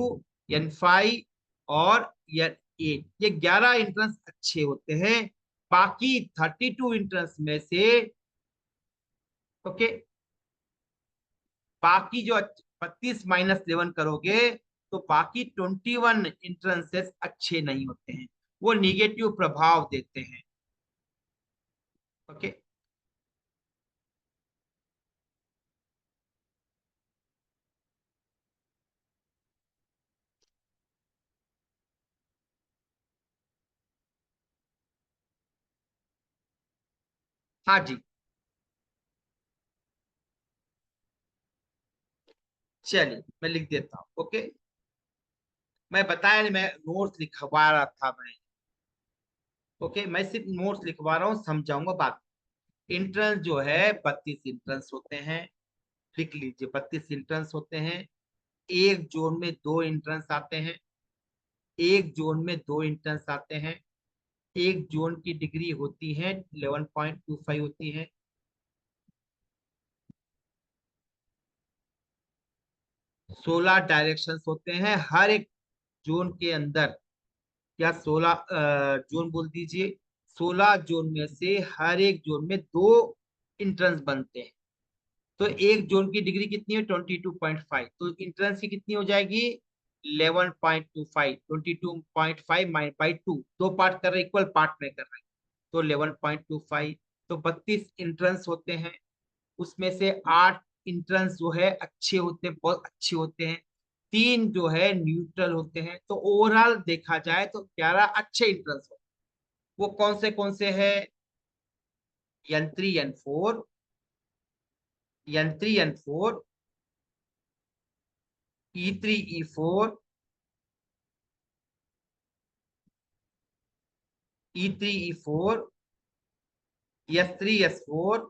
N5 और N8, ये 11 इंट्रेंस अच्छे होते हैं। बाकी 32 इंट्रेंस में से, ओके, बाकी जो 32 - 11 करोगे, तो बाकी 21 इंट्रेंसेस अच्छे नहीं होते हैं, वो निगेटिव प्रभाव देते हैं। ओके, हाँ जी, चलिए मैं लिख देता हूँ। ओके, मैं बताया नहीं, मैं नोट्स लिखवा रहा था मैं। ओके, मैं सिर्फ नोट्स लिखवा रहा हूँ, समझाऊंगा बात। इंट्रेंस जो है 32 इंट्रेंस होते हैं, लिख लीजिए 32 इंट्रेंस होते हैं। एक जोन में 2 इंट्रेंस आते हैं, एक जोन में 2 इंट्रेंस आते हैं। एक जोन की डिग्री होती है 11.25 होती है। 16 डायरेक्शंस होते हैं हर एक जोन के अंदर, या 16 जोन बोल दीजिए। 16 जोन में से हर एक जोन में 2 इंट्रेंस बनते हैं। तो एक जोन की डिग्री कितनी है, 22.5, तो इंट्रेंस की कितनी हो जाएगी, 11.25, 22.5 बाई 2, दो पार्ट कर रहे, इक्वल पार्ट में कर रहे हैं, तो 11.25। तो 32 इंट्रेंस होते हैं, उसमें से 8 इंट्रेंस जो है अच्छे होते हैं, बहुत अच्छे होते हैं। 3 जो है न्यूट्रल होते हैं। तो ओवरऑल देखा जाए तो 11 अच्छे इंट्रेंस होते हैं। वो कौन से है, N3 N4, N3 N4, E3 E4, E3 E4, S3 S4,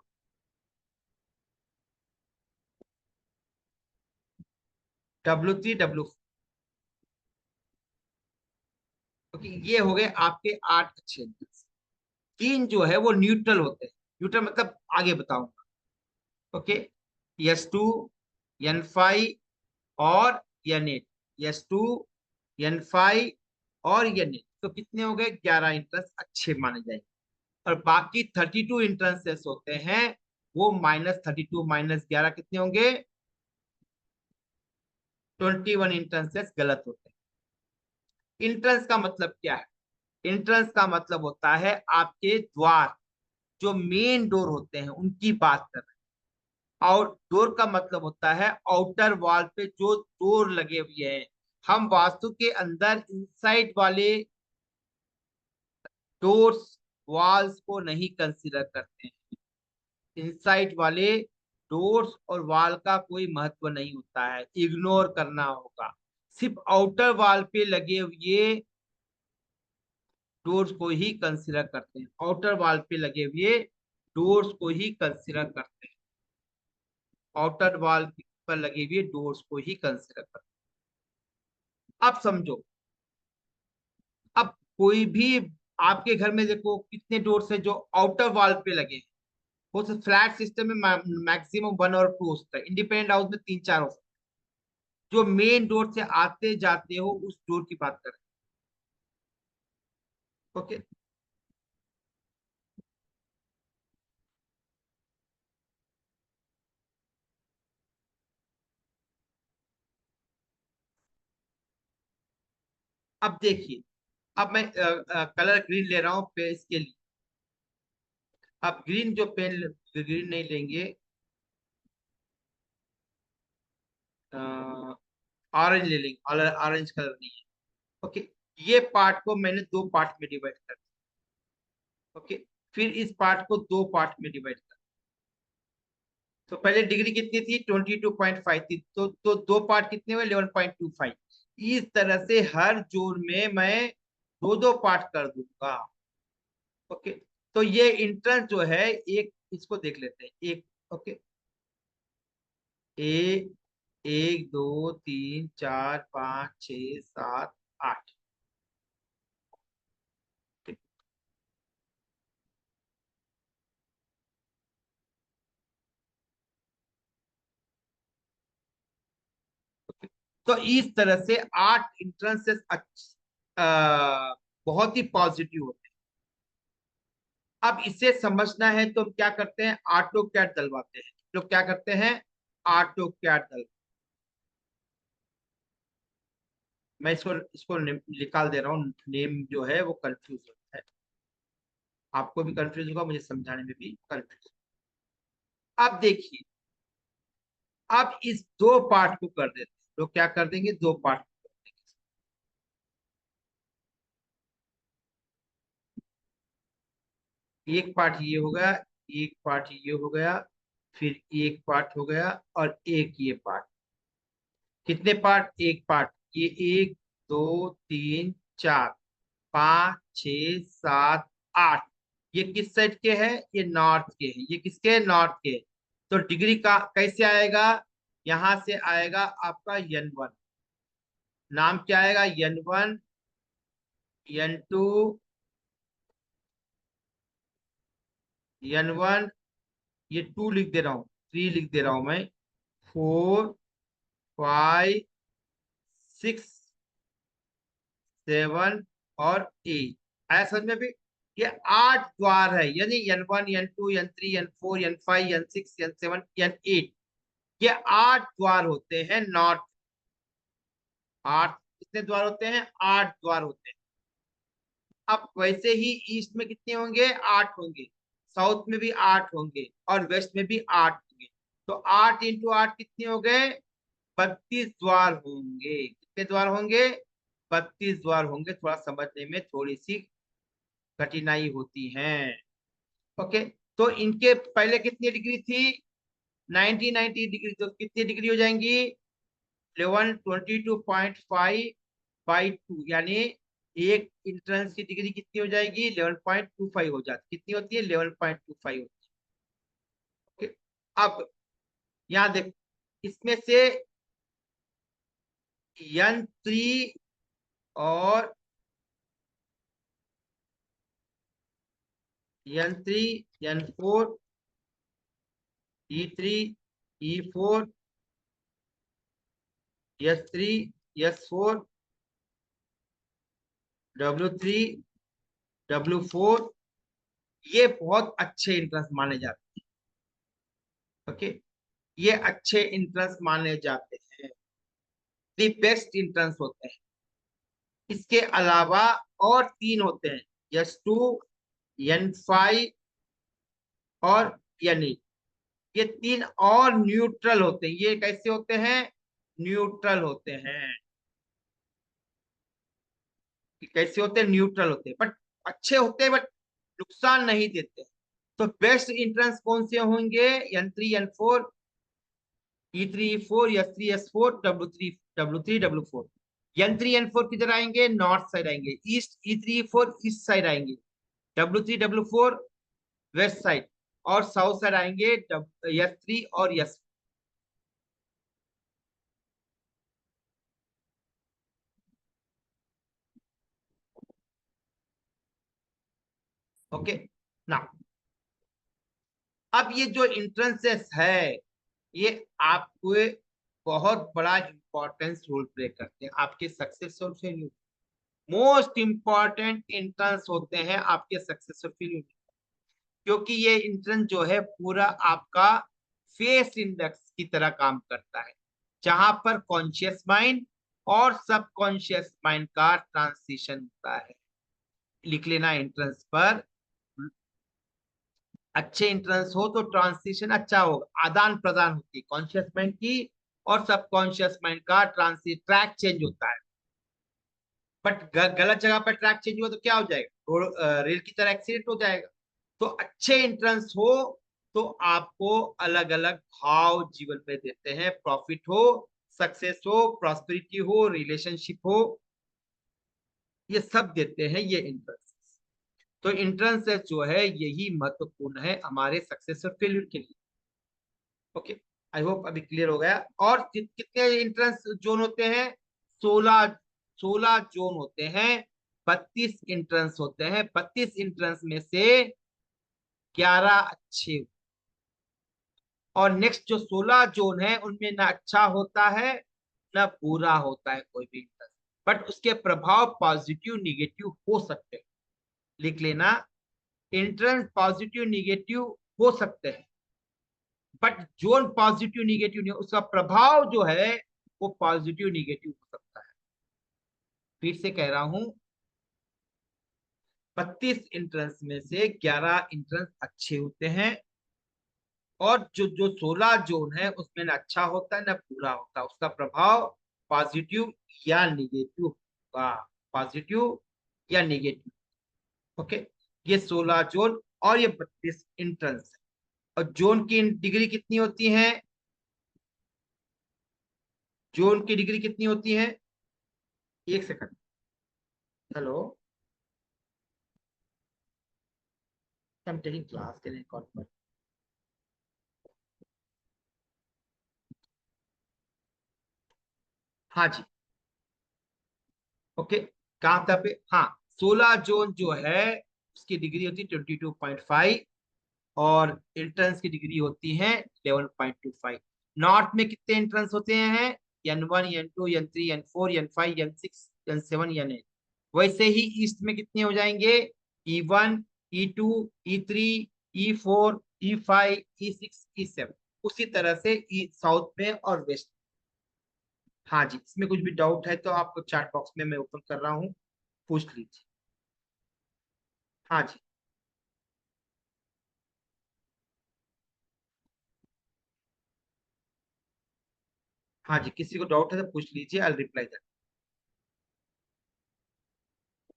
W3 W। Okay, ये हो गए आपके 8 अच्छे इंट्रेंस। 3 जो है वो न्यूट्रल होते हैं, न्यूट्रल मतलब आगे बताऊंगा। ओके, S2 N5 और N8, S2 N5 और N8, तो कितने हो गए, 11 इंट्रेंस अच्छे माने जाएंगे। और बाकी 32 इंट्रेंसेस होते हैं, वो -32 -11 कितने होंगे, 21 इंट्रेंसेस गलत होते हैं। इंट्रेंस का मतलब क्या है? इंट्रेंस का मतलब होता है आपके द्वार, जो मेन डोर होते हैं उनकी बात कर रहे हैं। आउटडोर का मतलब होता है आउटर वॉल पे जो डोर लगे हुए हैं। हम वास्तु के अंदर इनसाइड वाले डोर्स, वॉल्स को नहीं कंसीडर करते हैं। इनसाइड वाले डोर्स और वॉल का कोई महत्व नहीं होता है, इग्नोर करना होगा। सिर्फ आउटर वॉल पे लगे हुए डोर्स को ही कंसीडर करते हैं, आउटर वॉल पे लगे हुए डोर्स को ही कंसीडर करते हैं, आउटर वॉल पर लगे हुए डोर्स को ही कंसीडर करते हैं। अब समझो, अब कोई भी आपके घर में देखो कितने डोर्स है जो आउटर वॉल पे लगे हैं। वो फ्लैट सिस्टम में मैक्सिमम वन और टू होता है, इंडिपेंडेंट हाउस में तीन चार हो सकते हैं। जो मेन डोर से आते जाते हो उस डोर की बात करें। ओके, अब देखिए, अब मैं कलर ग्रीन ले रहा हूँ पे इसके लिए। अब ग्रीन जो पेन, ग्रीन नहीं लेंगे, ऑरेंज ले लेंगे, ऑरेंज कलर नहीं है। ओके, ये पार्ट को मैंने दो पार्ट में डिवाइड कर दिया। ओके, फिर इस पार्ट को दो पार्ट में डिवाइड कर। तो पहले डिग्री कितनी थी? 22.5 थी, तो दो पार्ट कितने हुए? 11.25। इस तरह से हर जोन में मैं दो दो पार्ट कर दूंगा। ओके, तो ये इंट्रेंस जो है, एक इसको देख लेते हैं एक। ओके, एक, एक दो तीन चार पाँच छ सात आठ। तो इस तरह से आठ इंट्रेंसेस बहुत ही पॉजिटिव होते हैं। अब इसे समझना है तो हम क्या करते हैं? ऑटो कैड डलवाते हैं। लोग क्या करते हैं? ऑटो कैड डल, मैं इसको इसको निकाल दे रहा हूँ, नेम जो है वो कंफ्यूज होता है, आपको भी कंफ्यूज होगा, मुझे समझाने में भी कंफ्यूज। अब देखिए, अब इस दो पार्ट को कर देते हैं। लोग क्या कर देंगे? दो पार्ट को कर देंगे। एक पार्ट ये हो गया, एक पार्ट ये हो गया, फिर एक पार्ट हो गया, और एक ये पार्ट। कितने पार्ट? एक पार्ट। ये एक दो तीन चार पाँच छ सात आठ। ये किस साइड के हैं? ये नॉर्थ के हैं। ये किसके? नॉर्थ के। तो डिग्री का कैसे आएगा? यहां से आएगा आपका N1। नाम क्या आएगा? N1, N2, N1, ये टू लिख दे रहा हूँ, थ्री लिख दे रहा हूं मैं, फोर, फाइव, सिक्स, सेवन और एट। आया समझ में भी? ये आठ द्वार है, यानी N1, N2, N3, N4, N5, N6, N7, N8। ये आठ द्वार होते हैं नॉर्थ। आठ कितने द्वार होते हैं? आठ द्वार होते हैं। अब वैसे ही ईस्ट में कितने होंगे? आठ होंगे। साउथ में भी आठ होंगे, और वेस्ट में भी आठ होंगे। तो आठ इंटू आठ कितने हो गए? 32 द्वार होंगे। कितने द्वार होंगे? 32 द्वार होंगे। थोड़ा समझने में थोड़ी सी कठिनाई होती है। ओके, तो इनके पहले कितनी डिग्री थी? 90 डिग्री। तो कितनी डिग्री हो जाएंगी? 1122.5/2, यानी एक इंट्रेंस की डिग्री कितनी हो जाएगी? 11.25 हो जाती। कितनी होती है? 11.25 होती है। ओके, अब यहाँ देख, इसमें से N3 और N3, N4, E3, E4, S3, S4, W3, W4, ये बहुत अच्छे इंट्रेंस माने जाते हैं। ओके, ये अच्छे इंट्रेंस माने जाते हैं, दी बेस्ट इंट्रेंस होते हैं। इसके अलावा और तीन होते हैं, S2, N5 और N8। ये तीन और न्यूट्रल होते हैं। ये कैसे होते हैं? न्यूट्रल होते हैं। कि कैसे होते हैं? न्यूट्रल होते हैं, बट अच्छे होते हैं, बट नुकसान नहीं देते। तो बेस्ट इंट्रेंस कौन से होंगे? N3 N4, E3 E4, S3 S4, W3 W4। N3 N4 किधर आएंगे? नॉर्थ साइड आएंगे। East E3 E4 east side आएंगे। W3 W4 west side. और साउथ साइड आएंगे S3 और S। ओके ना। अब ये जो इंट्रेंसेस है, ये आपको बहुत बड़ा इंपॉर्टेंस रोल प्ले करते हैं आपके सक्सेस और फेल्यूर। मोस्ट इंपॉर्टेंट इंट्रेंस होते हैं आपके सक्सेस और फेल्यूर, क्योंकि ये इंट्रेंस जो है पूरा आपका फेस इंडेक्स की तरह काम करता है, जहां पर कॉन्शियस माइंड और सबकॉन्शियस माइंड का ट्रांसिशन होता है। लिख लेना इंट्रेंस पर। अच्छे इंट्रेंस हो तो ट्रांसिशन अच्छा होगा, आदान प्रदान होती है कॉन्शियस माइंड की और सबकॉन्शियस माइंड का। ट्रांसिट ट्रैक चेंज होता है। बट गलत जगह पर ट्रैक चेंज हुआ तो क्या हो जाएगा? रेल की तरह एक्सीडेंट हो जाएगा। तो अच्छे इंट्रेंस हो तो आपको अलग अलग भाव जीवन में देते हैं। प्रॉफिट हो, सक्सेस हो, प्रॉस्पेरिटी हो, रिलेशनशिप हो, ये सब देते हैं ये इंट्रेंस। तो इंट्रेंस जो है यही महत्वपूर्ण है हमारे सक्सेस और फेल्यूर के लिए। ओके, आई होप अभी क्लियर हो गया। और कितने इंट्रेंस जोन होते हैं? 16। 16 जोन होते हैं। 32 इंट्रेंस होते हैं। 32 इंट्रेंस में से 11 अच्छे। और नेक्स्ट जो 16 जोन है उनमें ना अच्छा होता है ना बुरा होता है कोई भी इंट्रेंस, बट उसके प्रभाव पॉजिटिव निगेटिव हो सकते हैं। लिख लेना, इंट्रेंस पॉजिटिव निगेटिव हो सकते हैं, बट जोन पॉजिटिव निगेटिव नहीं, उसका प्रभाव जो है वो पॉजिटिव निगेटिव हो सकता है। फिर से कह रहा हूं, 32 इंट्रेंस में से 11 इंट्रेंस अच्छे होते हैं, और जो जो 16 जोन है उसमें ना अच्छा होता है ना बुरा होता है, उसका प्रभाव पॉजिटिव या निगेटिव होगा। पॉजिटिव या निगेटिव। ओके, ये 16 जोन और ये 32 इंट्रेंस है। और जोन की डिग्री कितनी होती है? जोन की डिग्री कितनी होती है? एक second. Hello, I am taking class के लिए कॉल पर। हाँ जी। ओके, कहाँ था पे? हाँ, 16 जोन जो है उसकी डिग्री होती है 22.5, और इंट्रेंस की डिग्री होती है 11.25। नॉर्थ में कितने इंट्रेंस होते हैं? N1 N2 N3 N4 N5 N6 N7 N8। वैसे ही ईस्ट में कितने हो जाएंगे? E1 E2 E3 E4 E5 E6 E7। उसी तरह से साउथ में और वेस्ट। हाँ जी, इसमें कुछ भी डाउट है तो आपको चैट बॉक्स में मैं ओपन कर रहा हूँ, पूछ लीजिए। हाँ जी। हाँ जी, किसी को डाउट है तो पूछ लीजिए, आई रिप्लाई दैट।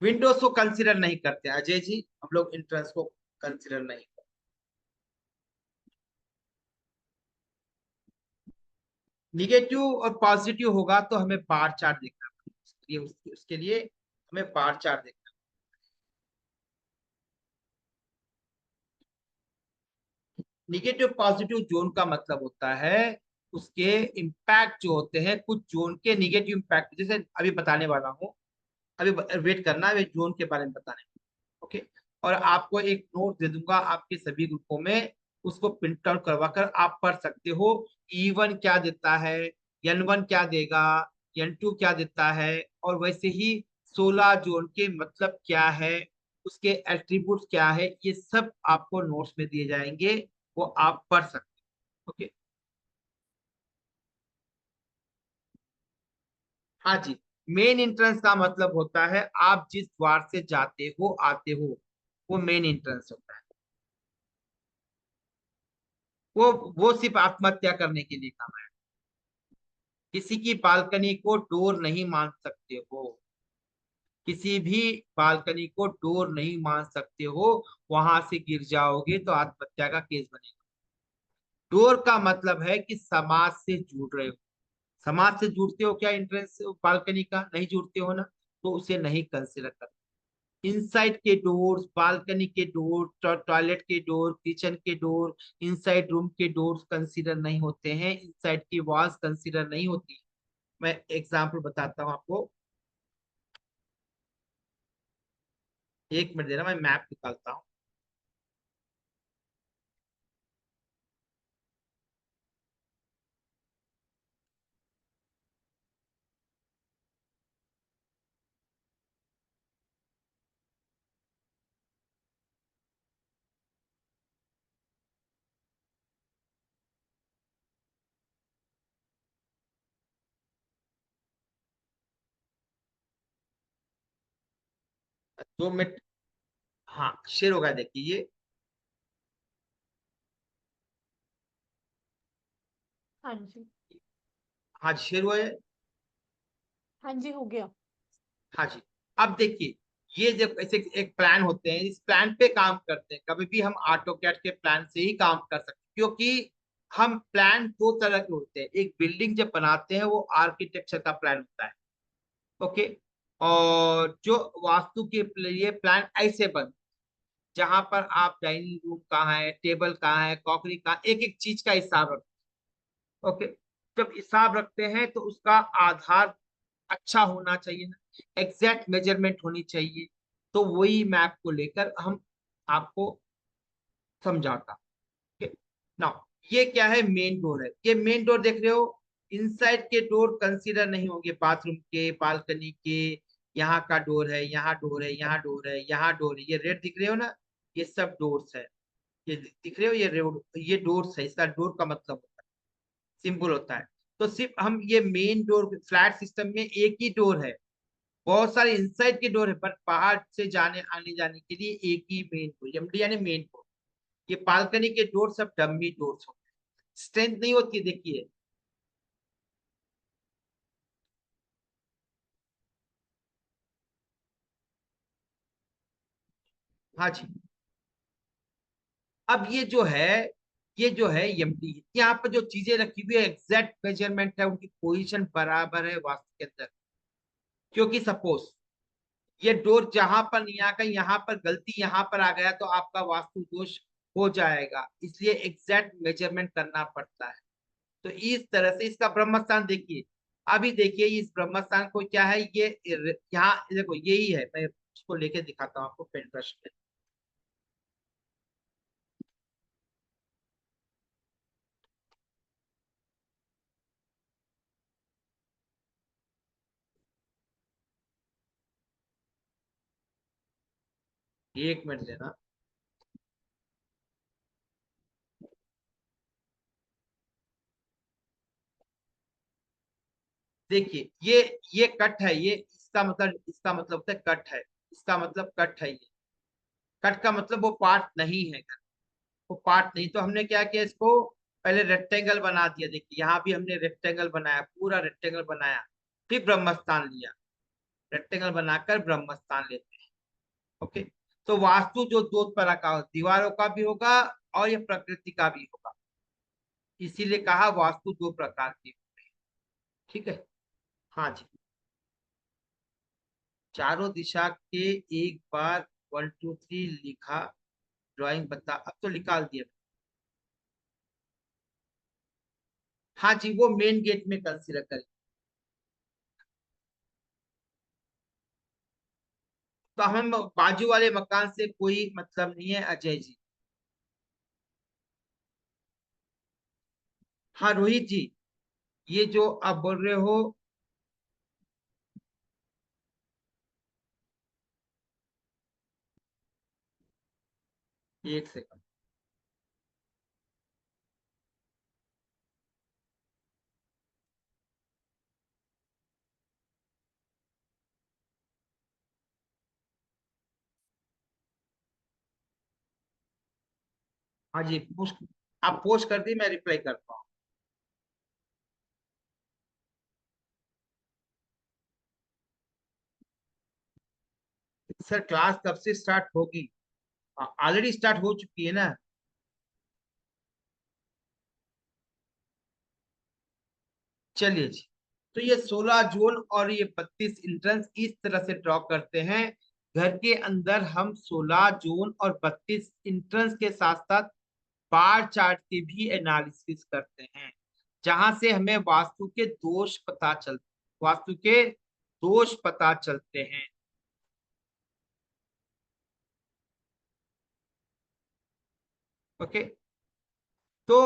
विंडोज को कंसिडर नहीं करते अजय जी, हम लोग इंट्रेंस को कंसिडर नहीं करते। निगेटिव और पॉजिटिव होगा तो हमें बार चार्ट देखना पड़ेगा, उसके लिए हमें बार चार्ट देखना। निगेटिव पॉजिटिव जोन का मतलब होता है उसके इम्पैक्ट जो होते हैं, कुछ जोन के निगेटिव इम्पैक्ट जैसे अभी बताने वाला हूँ। अभी वेट करना, अभी जोन के बारे में बताने। ओके, और आपको एक नोट दे दूंगा आपके सभी ग्रुपों में, उसको प्रिंट आउट करवा कर आप पढ़ सकते हो। E1 क्या देता है, N1 क्या देगा, N2 क्या देता है, और वैसे ही 16 जोन के मतलब क्या है, उसके एट्रीब्यूट्स क्या है, ये सब आपको नोट्स में दिए जाएंगे, वो आप पढ़ सकते हो। ओके। हाँ जी, मेन एंट्रेंस का मतलब होता है आप जिस द्वार से जाते हो आते हो, वो मेन एंट्रेंस होता है। वो सिर्फ आत्महत्या करने के लिए काम है। किसी की बालकनी को डोर नहीं मान सकते हो, किसी भी बालकनी को डोर नहीं मान सकते हो। वहां से गिर जाओगे तो आत्महत्या का केस बनेगा। डोर का मतलब है कि समाज से जुड़ रहे हो। समाज से जुड़ते हो क्या एंट्रेंस बालकनी का? नहीं जुड़ते हो ना, तो उसे नहीं कंसिडर कर। इनसाइड के डोर्स, बालकनी के डोर, टॉयलेट के डोर, किचन के डोर, इनसाइड रूम के डोर्स कंसीडर नहीं होते हैं, इनसाइड की वॉल्स कंसीडर नहीं होती। मैं एग्जांपल बताता हूँ आपको। एक मिनट देना, मैं मैप निकालता हूँ। दो मिनट। हाँ, शेयर होगा, देखिए ये। हाँ जी। हाँ, शेयर हुआ है। हाँ जी, हो गया। हाँ जी। अब देखिए, ये जब ऐसे एक प्लान होते हैं, इस प्लान पे काम करते हैं, कभी भी हम ऑटोकैड के प्लान से ही काम कर सकते हैं, क्योंकि हम प्लान दो तरह के होते हैं। एक बिल्डिंग जब बनाते हैं वो आर्किटेक्चर का प्लान होता है, ओके। और जो वास्तु के लिए प्लान ऐसे बन, जहां पर आप डाइनिंग रूम कहाँ है, टेबल कहाँ है, क्रॉकरी कहाँ, एक एक चीज का हिसाब रखते हैं, ओके। जब हिसाब रखते हैं तो उसका आधार अच्छा होना चाहिए ना, एग्जैक्ट मेजरमेंट होनी चाहिए। तो वही मैप को लेकर हम आपको समझाता। नाउ, ये क्या है? मेन डोर है। ये मेन डोर देख रहे हो, इनसाइड के डोर कंसीडर नहीं होंगे, बाथरूम के, बालकनी के। यहाँ का डोर है, यहाँ डोर है, यहाँ डोर है, यहाँ डोर है, ये रेड दिख रहे हो ना, ये सब डोर्स है। ये दिख रहे हो, ये रोड, ये डोर्स है। इसका डोर का मतलब होता है, सिंबल होता है। तो सिर्फ हम ये मेन डोर, फ्लैट सिस्टम में एक ही डोर है। बहुत सारे इनसाइड के डोर है, बट बाहर से जाने आने जाने के लिए एक ही मेन डोर, एमडी यानी मेन डोर। ये बालकनी के डोर सब डम्मी डोर्स होते हैं, स्ट्रेंथ नहीं होती है, देखिए। हाँ जी। अब ये जो है एमडी, यहाँ पर जो चीजें रखी हुई है एग्जैक्ट मेजरमेंट है, उनकी पोजीशन बराबर है वास्तु के अंदर। क्योंकि सपोज ये डोर जहां पर नहीं आ गई, यहाँ पर गलती यहाँ पर आ गया, तो आपका वास्तु दोष हो जाएगा। इसलिए एग्जैक्ट मेजरमेंट करना पड़ता है। तो इस तरह से इसका ब्रह्मस्थान देखिए। अभी देखिए इस ब्रह्मस्थान को क्या है, ये यहाँ देखो, यही है। मैं उसको लेके दिखाता हूँ आपको पेंट ब्रश में। एक मिनट देना। देखिए ये कट है, ये इसका मतलब होता है कट है। इसका मतलब कट है ये। कट का मतलब वो पार्ट नहीं है, वो पार्ट नहीं। तो हमने क्या किया, इसको पहले रेक्टेंगल बना दिया। देखिए यहाँ भी हमने रेक्टेंगल बनाया, पूरा रेक्टेंगल बनाया। फिर ब्रह्मस्थान लिया, रेक्टेंगल बनाकर ब्रह्मस्थान लेते हैं, ओके। तो वास्तु जो दो तरह का दीवारों का भी होगा और ये प्रकृति का भी होगा। इसीलिए कहा वास्तु दो प्रकार की होती है, ठीक है। हाँ जी। चारों दिशा के एक बार 1 2 3 लिखा, ड्राइंग बता, अब तो निकाल दिया। हाँ जी, वो मेन गेट में कंसीडर करें। तो हम बाजू वाले मकान से कोई मतलब नहीं है, अजय जी। हाँ रोहित जी, ये जो आप बोल रहे हो। एक सेकंड। हाँ जी, पोस्ट, आप पोस्ट कर दी, मैं रिप्लाई करता हूँ। सर क्लास कब से स्टार्ट होगी? ऑलरेडी स्टार्ट हो चुकी है ना। चलिए जी। तो ये 16 जोन और ये 32 इंट्रेंस इस तरह से ड्रॉ करते हैं। घर के अंदर हम 16 जोन और 32 इंट्रेंस के साथ साथ बार चार्ट की भी एनालिसिस करते हैं, जहां से हमें वास्तु के दोष पता चलते, वास्तु के दोष पता चलते हैं। ओके। तो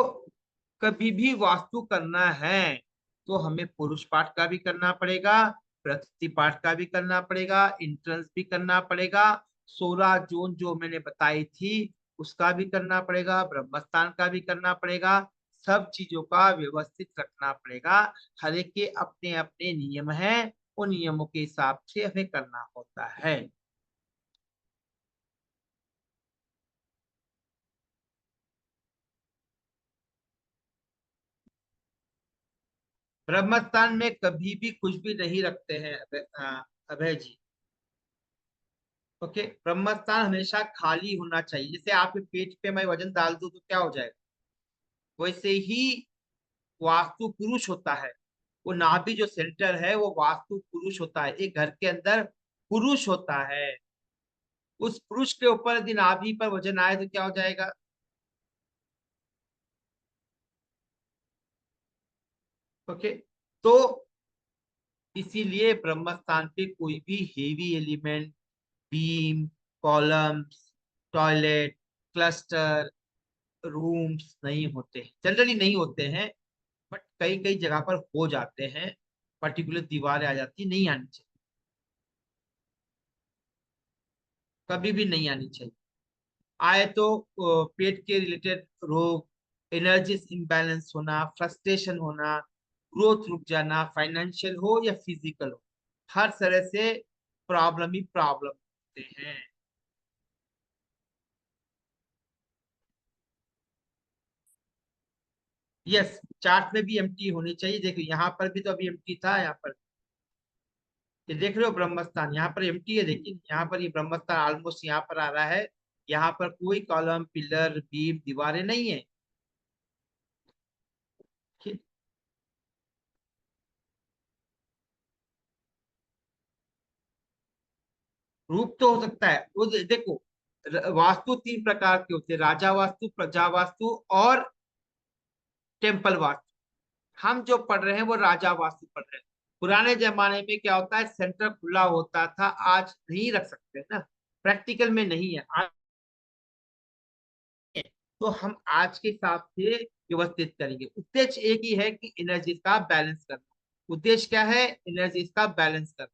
कभी भी वास्तु करना है तो हमें पुरुष पाठ का भी करना पड़ेगा, प्रकृति पाठ का भी करना पड़ेगा, इंट्रेंस भी करना पड़ेगा, 16 जोन जो मैंने बताई थी उसका भी करना पड़ेगा, ब्रह्मस्थान का भी करना पड़ेगा। सब चीजों का व्यवस्थित रखना पड़ेगा। हर एक के अपने अपने नियम हैं, उन नियमों के हिसाब से हमें करना होता है। ब्रह्मस्थान में कभी भी कुछ भी नहीं रखते हैं अभय जी। ओके, ब्रह्मस्थान हमेशा खाली होना चाहिए। जैसे आपके पेट पे मैं वजन डाल दूं तो क्या हो जाएगा, वैसे ही वास्तु पुरुष होता है। वो नाभि जो सेंटर है वो वास्तु पुरुष होता है, एक घर के अंदर पुरुष होता है। उस पुरुष के ऊपर यदि नाभि पर वजन आए तो क्या हो जाएगा? ओके। तो इसीलिए ब्रह्मस्थान पे कोई भी heavy element, beam, columns, toilet, cluster, rooms नहीं होते, जनरली नहीं होते हैं। बट कई कई जगह पर हो जाते हैं, पर्टिकुलर दीवारें आ जाती, नहीं आनी चाहिए, कभी भी नहीं आनी चाहिए। आए तो पेट के रिलेटेड रोग, एनर्जी इम्बैलेंस होना, फ्रस्ट्रेशन होना, ग्रोथ रुक जाना, फाइनेंशियल हो या फिजिकल हो, हर तरह से प्रॉब्लम ही प्रॉब्लम होते हैं। यस, चार्ट में भी एम्प्टी होनी चाहिए। देखो यहाँ पर भी तो अभी एम्प्टी था, यहाँ पर ये देख रहे हो ब्रह्मस्थान यहाँ पर एम्प्टी है, देखिए यहाँ पर ये ब्रह्मस्थान ऑलमोस्ट यहाँ पर आ रहा है। यहाँ पर कोई कॉलम, पिलर, बीम, दीवारें नहीं है। ठीक? रूप तो हो सकता है, वो देखो, वास्तु तीन प्रकार के होते हैं, राजा वास्तु, प्रजा वास्तु और टेम्पल वास्तु। हम जो पढ़ रहे हैं वो राजा वास्तु पढ़ रहे हैं। पुराने जमाने में क्या होता है, सेंटर खुला होता था, आज नहीं रख सकते ना, प्रैक्टिकल में नहीं है आज है। तो हम आज के हिसाब से व्यवस्थित करेंगे। उद्देश्य एक ही है कि एनर्जी का बैलेंस करना। उद्देश्य क्या है? एनर्जी का बैलेंस करना।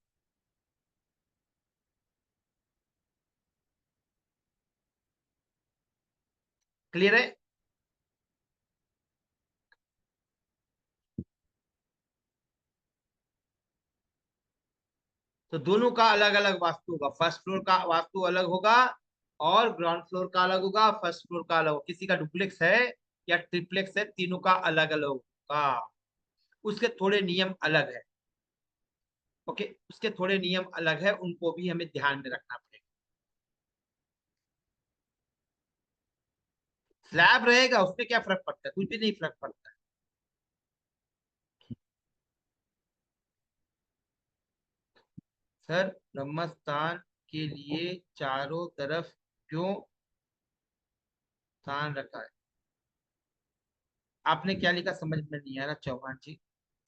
क्लियर है? तो दोनों का अलग अलग वास्तु होगा, फर्स्ट फ्लोर का वास्तु अलग होगा और ग्राउंड फ्लोर का अलग होगा, फर्स्ट फ्लोर का अलग होगा। किसी का डुप्लेक्स है या ट्रिप्लेक्स है, तीनों का अलग अलग होगा। उसके थोड़े नियम अलग है। ओके, उसके थोड़े नियम अलग है, उनको भी हमें ध्यान में रखना पड़ेगा। स्लैब रहेगा उसमें क्या फर्क पड़ता है? कुछ भी नहीं फर्क पड़ता। सर ब्रह्मस्थान के लिए चारों तरफ क्यों स्थान रखा है? आपने क्या लिखा समझ में नहीं आ रहा चौहान जी।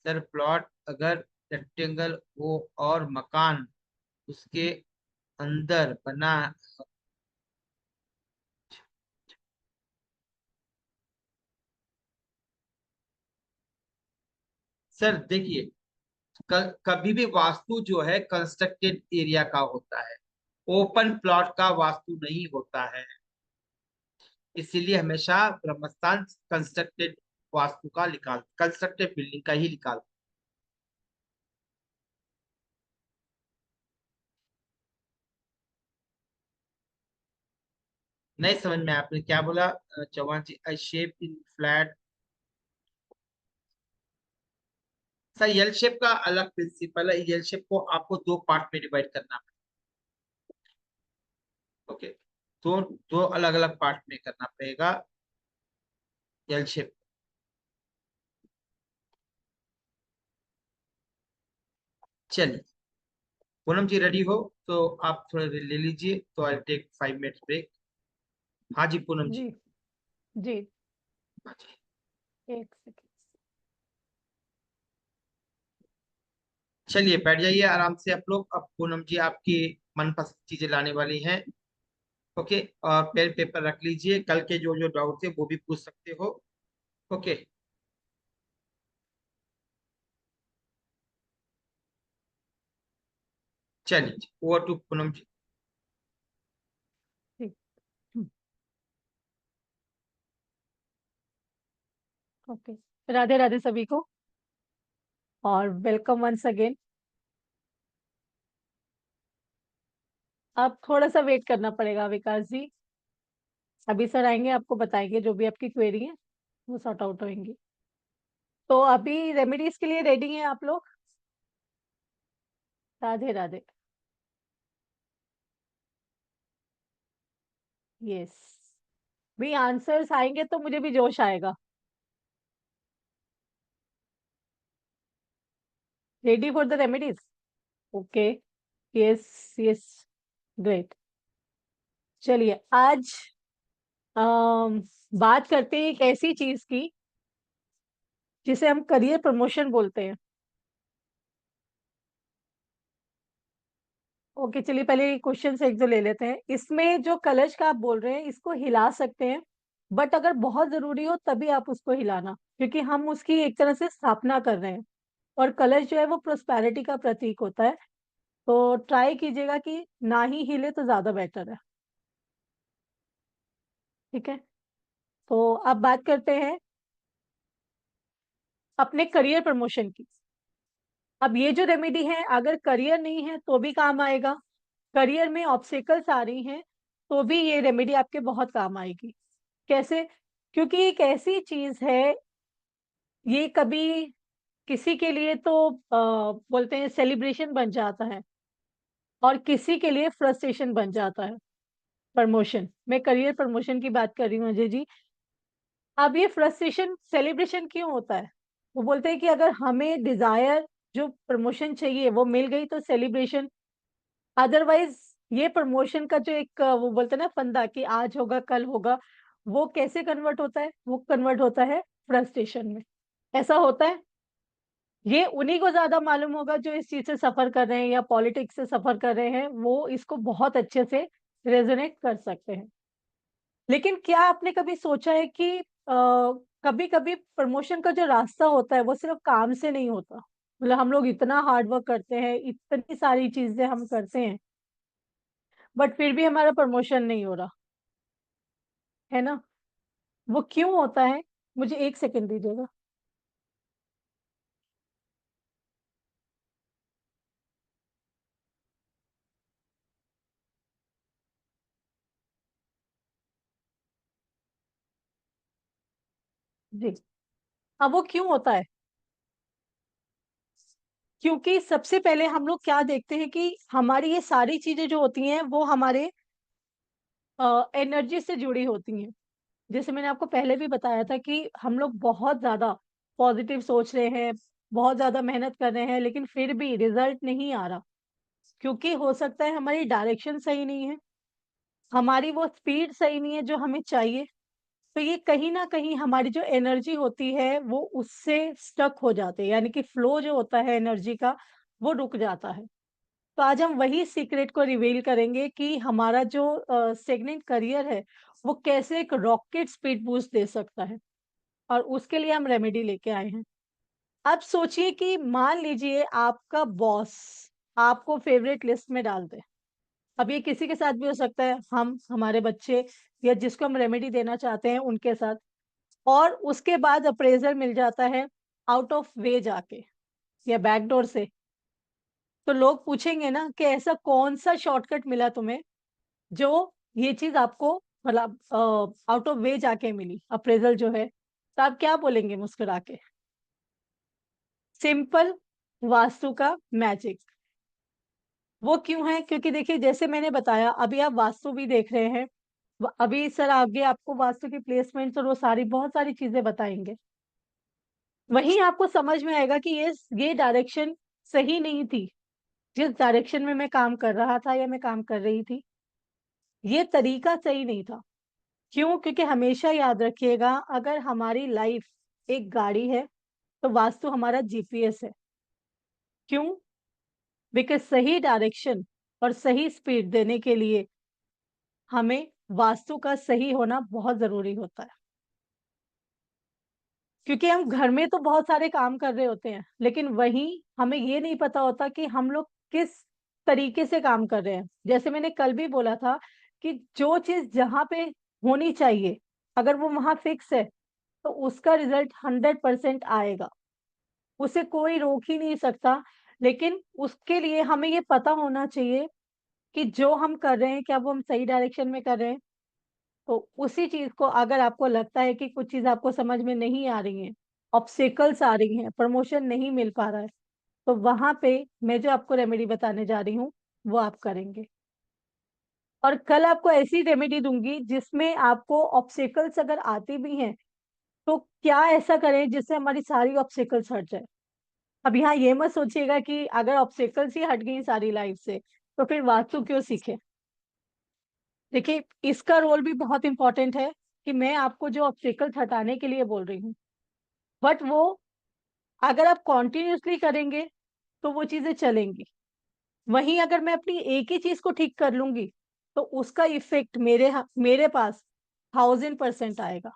सर प्लॉट अगर रेक्टेंगल हो और मकान उसके अंदर बना, सर देखिए, कभी भी वास्तु जो है कंस्ट्रक्टेड एरिया का होता है, ओपन प्लॉट का वास्तु नहीं होता है। इसीलिए हमेशा ब्रह्मस्थान कंस्ट्रक्टेड वास्तु का निकाल, कंस्ट्रक्टेड बिल्डिंग का ही निकाल। नहीं समझ में, आपने क्या बोला Chauhan ji? A shape in flat. Sir L shape का अलग प्रिंसिपल है। एल शेप को आपको दो पार्ट में डिवाइड करना है। ओके, दो दो अलग अलग पार्ट में करना पड़ेगा एल शेप। चलिए, पूनम जी रेडी हो तो आप थोड़ा ले लीजिए, तो आई टेक 5 मिनट्स ब्रेक। हाँ जी पूनम जी। जी जी। हाँ जी। एक सेकेंड। चलिए बैठ जाइए आराम से आप लोग। अब पूनम जी आपकी मनपसंद चीजें लाने वाली हैं। ओके, और पेन पेपर रख लीजिए, कल के जो जो डाउट थे वो भी पूछ सकते हो। ओके। चलिए ओवर टू पूनम जी। ठीक। ओके। राधे राधे सभी को, और वेलकम वंस अगेन। अब थोड़ा सा वेट करना पड़ेगा विकास जी। अभी सर आएंगे, आपको बताएंगे जो भी आपकी क्वेरी है वो सॉर्ट आउट होंगी। तो अभी रेमेडीज के लिए रेडी हैं आप लोग? राधे राधे। यस, भी आंसर्स आएंगे तो मुझे भी जोश आएगा। Ready for the remedies? Okay. Yes yes, great. चलिए आज अम, बात करते हैं एक ऐसी चीज की जिसे हम करियर प्रमोशन बोलते हैं। ओके, चलिए पहले क्वेश्चन एक दो ले लेते हैं। इसमें जो कलश का आप बोल रहे हैं इसको हिला सकते हैं, बट अगर बहुत जरूरी हो तभी आप उसको हिलाना, क्योंकि हम उसकी एक तरह से स्थापना कर रहे हैं। और कलश जो है वो प्रोस्पेरिटी का प्रतीक होता है। तो ट्राई कीजिएगा कि ना ही हिले तो ज्यादा बेटर है। ठीक है, तो अब बात करते हैं अपने करियर प्रमोशन की। अब ये जो रेमेडी है, अगर करियर नहीं है तो भी काम आएगा, करियर में ऑब्स्टेकल्स आ रही हैं तो भी ये रेमेडी आपके बहुत काम आएगी। कैसे? क्योंकि एक ऐसी चीज है, ये कभी किसी के लिए तो बोलते हैं सेलिब्रेशन बन जाता है, और किसी के लिए फ्रस्ट्रेशन बन जाता है। प्रमोशन, मैं करियर प्रमोशन की बात कर रही हूँ अजय जी। अब ये फ्रस्ट्रेशन सेलिब्रेशन क्यों होता है? वो बोलते हैं कि अगर हमें डिजायर जो प्रमोशन चाहिए वो मिल गई तो सेलिब्रेशन, अदरवाइज ये प्रमोशन का जो एक वो बोलते हैं ना फंदा कि आज होगा कल होगा, वो कैसे कन्वर्ट होता है? वो कन्वर्ट होता है फ्रस्ट्रेशन में। ऐसा होता है, ये उन्हीं को ज्यादा मालूम होगा जो इस चीज से सफर कर रहे हैं या पॉलिटिक्स से सफर कर रहे हैं, वो इसको बहुत अच्छे से रेजोनेट कर सकते हैं। लेकिन क्या आपने कभी सोचा है कि कभी कभी प्रमोशन का जो रास्ता होता है वो सिर्फ काम से नहीं होता? मतलब हम लोग इतना हार्ड वर्क करते हैं, इतनी सारी चीजें हम करते हैं, बट फिर भी हमारा प्रमोशन नहीं हो रहा है ना? वो क्यों होता है? मुझे एक सेकंड दीजिएगा। जी। अब वो क्यों होता है? क्योंकि सबसे पहले हम लोग क्या देखते हैं कि हमारी ये सारी चीजें जो होती हैं वो हमारे एनर्जी से जुड़ी होती हैं। जैसे मैंने आपको पहले भी बताया था कि हम लोग बहुत ज्यादा पॉजिटिव सोच रहे हैं, बहुत ज्यादा मेहनत कर रहे हैं, लेकिन फिर भी रिजल्ट नहीं आ रहा, क्योंकि हो सकता है हमारी डायरेक्शन सही नहीं है, हमारी वो स्पीड सही नहीं है जो हमें चाहिए। तो ये कहीं ना कहीं हमारी जो एनर्जी होती है वो उससे स्टक हो जाते हैं, यानी कि फ्लो जो होता है एनर्जी का वो रुक जाता है। तो आज हम वही सीक्रेट को रिवील करेंगे कि हमारा जो स्टेगनेंट करियर है वो कैसे एक रॉकेट स्पीड बूस्ट दे सकता है, और उसके लिए हम रेमेडी लेके आए हैं। अब सोचिए कि मान लीजिए आपका बॉस आपको फेवरेट लिस्ट में डाल दे। अब ये किसी के साथ भी हो सकता है, हम, हमारे बच्चे, या जिसको हम रेमेडी देना चाहते हैं उनके साथ। और उसके बाद अप्रेजल मिल जाता है आउट ऑफ वे जाके या बैकडोर से। तो लोग पूछेंगे ना कि ऐसा कौन सा शॉर्टकट मिला तुम्हें जो ये चीज आपको मतलब आउट ऑफ वे जाके मिली अप्रेजल जो है, तो आप क्या बोलेंगे मुस्कुरा के? सिंपल वास्तु का मैजिक। वो क्यों है? क्योंकि देखिए, जैसे मैंने बताया, अभी आप वास्तु भी देख रहे हैं, अभी सर आगे आपको वास्तु की प्लेसमेंट और वो सारी बहुत सारी चीजें बताएंगे। वहीं आपको समझ में आएगा कि ये डायरेक्शन सही नहीं थी, जिस डायरेक्शन में मैं काम कर रहा था या मैं काम कर रही थी, ये तरीका सही नहीं था। क्यों? क्योंकि हमेशा याद रखिएगा, अगर हमारी लाइफ एक गाड़ी है तो वास्तु हमारा जीपीएस है। क्यों? बिकॉज सही डायरेक्शन और सही स्पीड देने के लिए हमें वास्तु का सही होना बहुत जरूरी होता है। क्योंकि हम घर में तो बहुत सारे काम कर रहे होते हैं, लेकिन वहीं हमें ये नहीं पता होता कि हम लोग किस तरीके से काम कर रहे हैं। जैसे मैंने कल भी बोला था कि जो चीज जहाँ पे होनी चाहिए, अगर वो वहां फिक्स है, तो उसका रिजल्ट 100% आएगा। उसे कोई रोक ही नहीं सकता। लेकिन उसके लिए हमें ये पता होना चाहिए कि जो हम कर रहे हैं, क्या वो हम सही डायरेक्शन में कर रहे हैं। तो उसी चीज को, अगर आपको लगता है कि कुछ चीज आपको समझ में नहीं आ रही है, ऑब्स्टेकल्स आ रही हैं, प्रमोशन नहीं मिल पा रहा है, तो वहां पे मैं जो आपको रेमेडी बताने जा रही हूँ, वो आप करेंगे। और कल आपको ऐसी रेमेडी दूंगी जिसमें आपको ऑब्स्टेकल्स अगर आती भी हैं, तो क्या ऐसा करें जिससे हमारी सारी ऑब्स्टेकल्स हट जाए। अब यहाँ ये मत सोचिएगा कि अगर ऑब्स्टेकल्स ही हट गई सारी लाइफ से, तो फिर वास्तु क्यों सीखे। देखिए, इसका रोल भी बहुत इंपॉर्टेंट है कि मैं आपको जो ऑब्स्टेकल्स हटाने के लिए बोल रही हूँ, बट वो अगर आप कॉन्टिन्यूसली करेंगे तो वो चीजें चलेंगी। वहीं अगर मैं अपनी एक ही चीज को ठीक कर लूंगी, तो उसका इफेक्ट मेरे पास 1000% आएगा।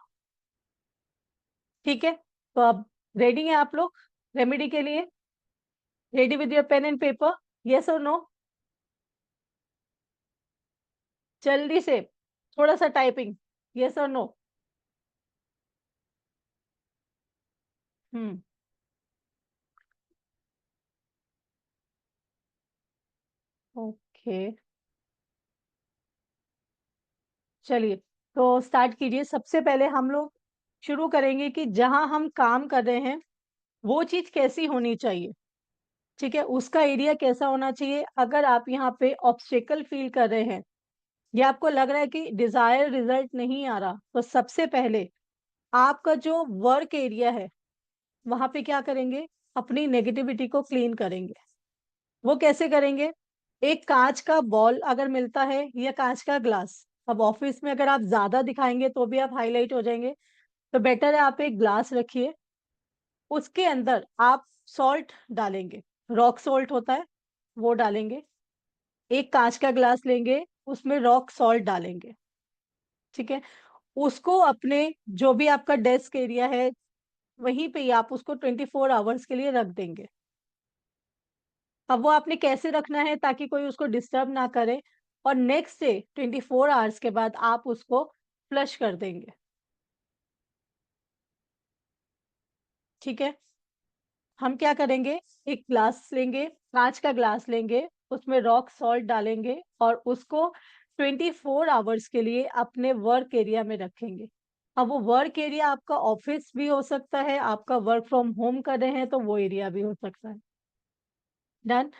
ठीक है? तो अब रेडी हैं आप लोग रेमेडी के लिए? Ready with your pen and paper? Yes और नो? जल्दी से, थोड़ा सा टाइपिंग। यस और नो? हम्म। ओके, चलिए, तो स्टार्ट कीजिए। सबसे पहले हम लोग शुरू करेंगे कि जहां हम काम कर रहे हैं, वो चीज कैसी होनी चाहिए। ठीक है? उसका एरिया कैसा होना चाहिए। अगर आप यहाँ पे ऑब्स्टेकल फील कर रहे हैं, या आपको लग रहा है कि डिजायर रिजल्ट नहीं आ रहा, तो सबसे पहले आपका जो वर्क एरिया है, वहां पे क्या करेंगे? अपनी नेगेटिविटी को क्लीन करेंगे। वो कैसे करेंगे? एक कांच का बॉल अगर मिलता है, या कांच का ग्लास। अब ऑफिस में अगर आप ज्यादा दिखाएंगे तो भी आप हाईलाइट हो जाएंगे, तो बेटर है आप एक ग्लास रखिए। उसके अंदर आप सॉल्ट डालेंगे, रॉक सॉल्ट होता है, वो डालेंगे। एक कांच का ग्लास लेंगे, उसमें रॉक सॉल्ट डालेंगे। ठीक है? उसको अपने, जो भी आपका डेस्क एरिया है, वहीं पे ही आप उसको 24 आवर्स के लिए रख देंगे। अब वो आपने कैसे रखना है ताकि कोई उसको डिस्टर्ब ना करे, और नेक्स्ट डे 24 आवर्स के बाद आप उसको फ्लश कर देंगे। ठीक है? हम क्या करेंगे? एक ग्लास लेंगे, कांच का ग्लास लेंगे, उसमें रॉक सॉल्ट डालेंगे, और उसको 24 आवर्स के लिए अपने वर्क एरिया में रखेंगे। अब वो वर्क एरिया आपका ऑफिस भी हो सकता है, आपका वर्क फ्रॉम होम कर रहे हैं तो वो एरिया भी हो सकता है। डन।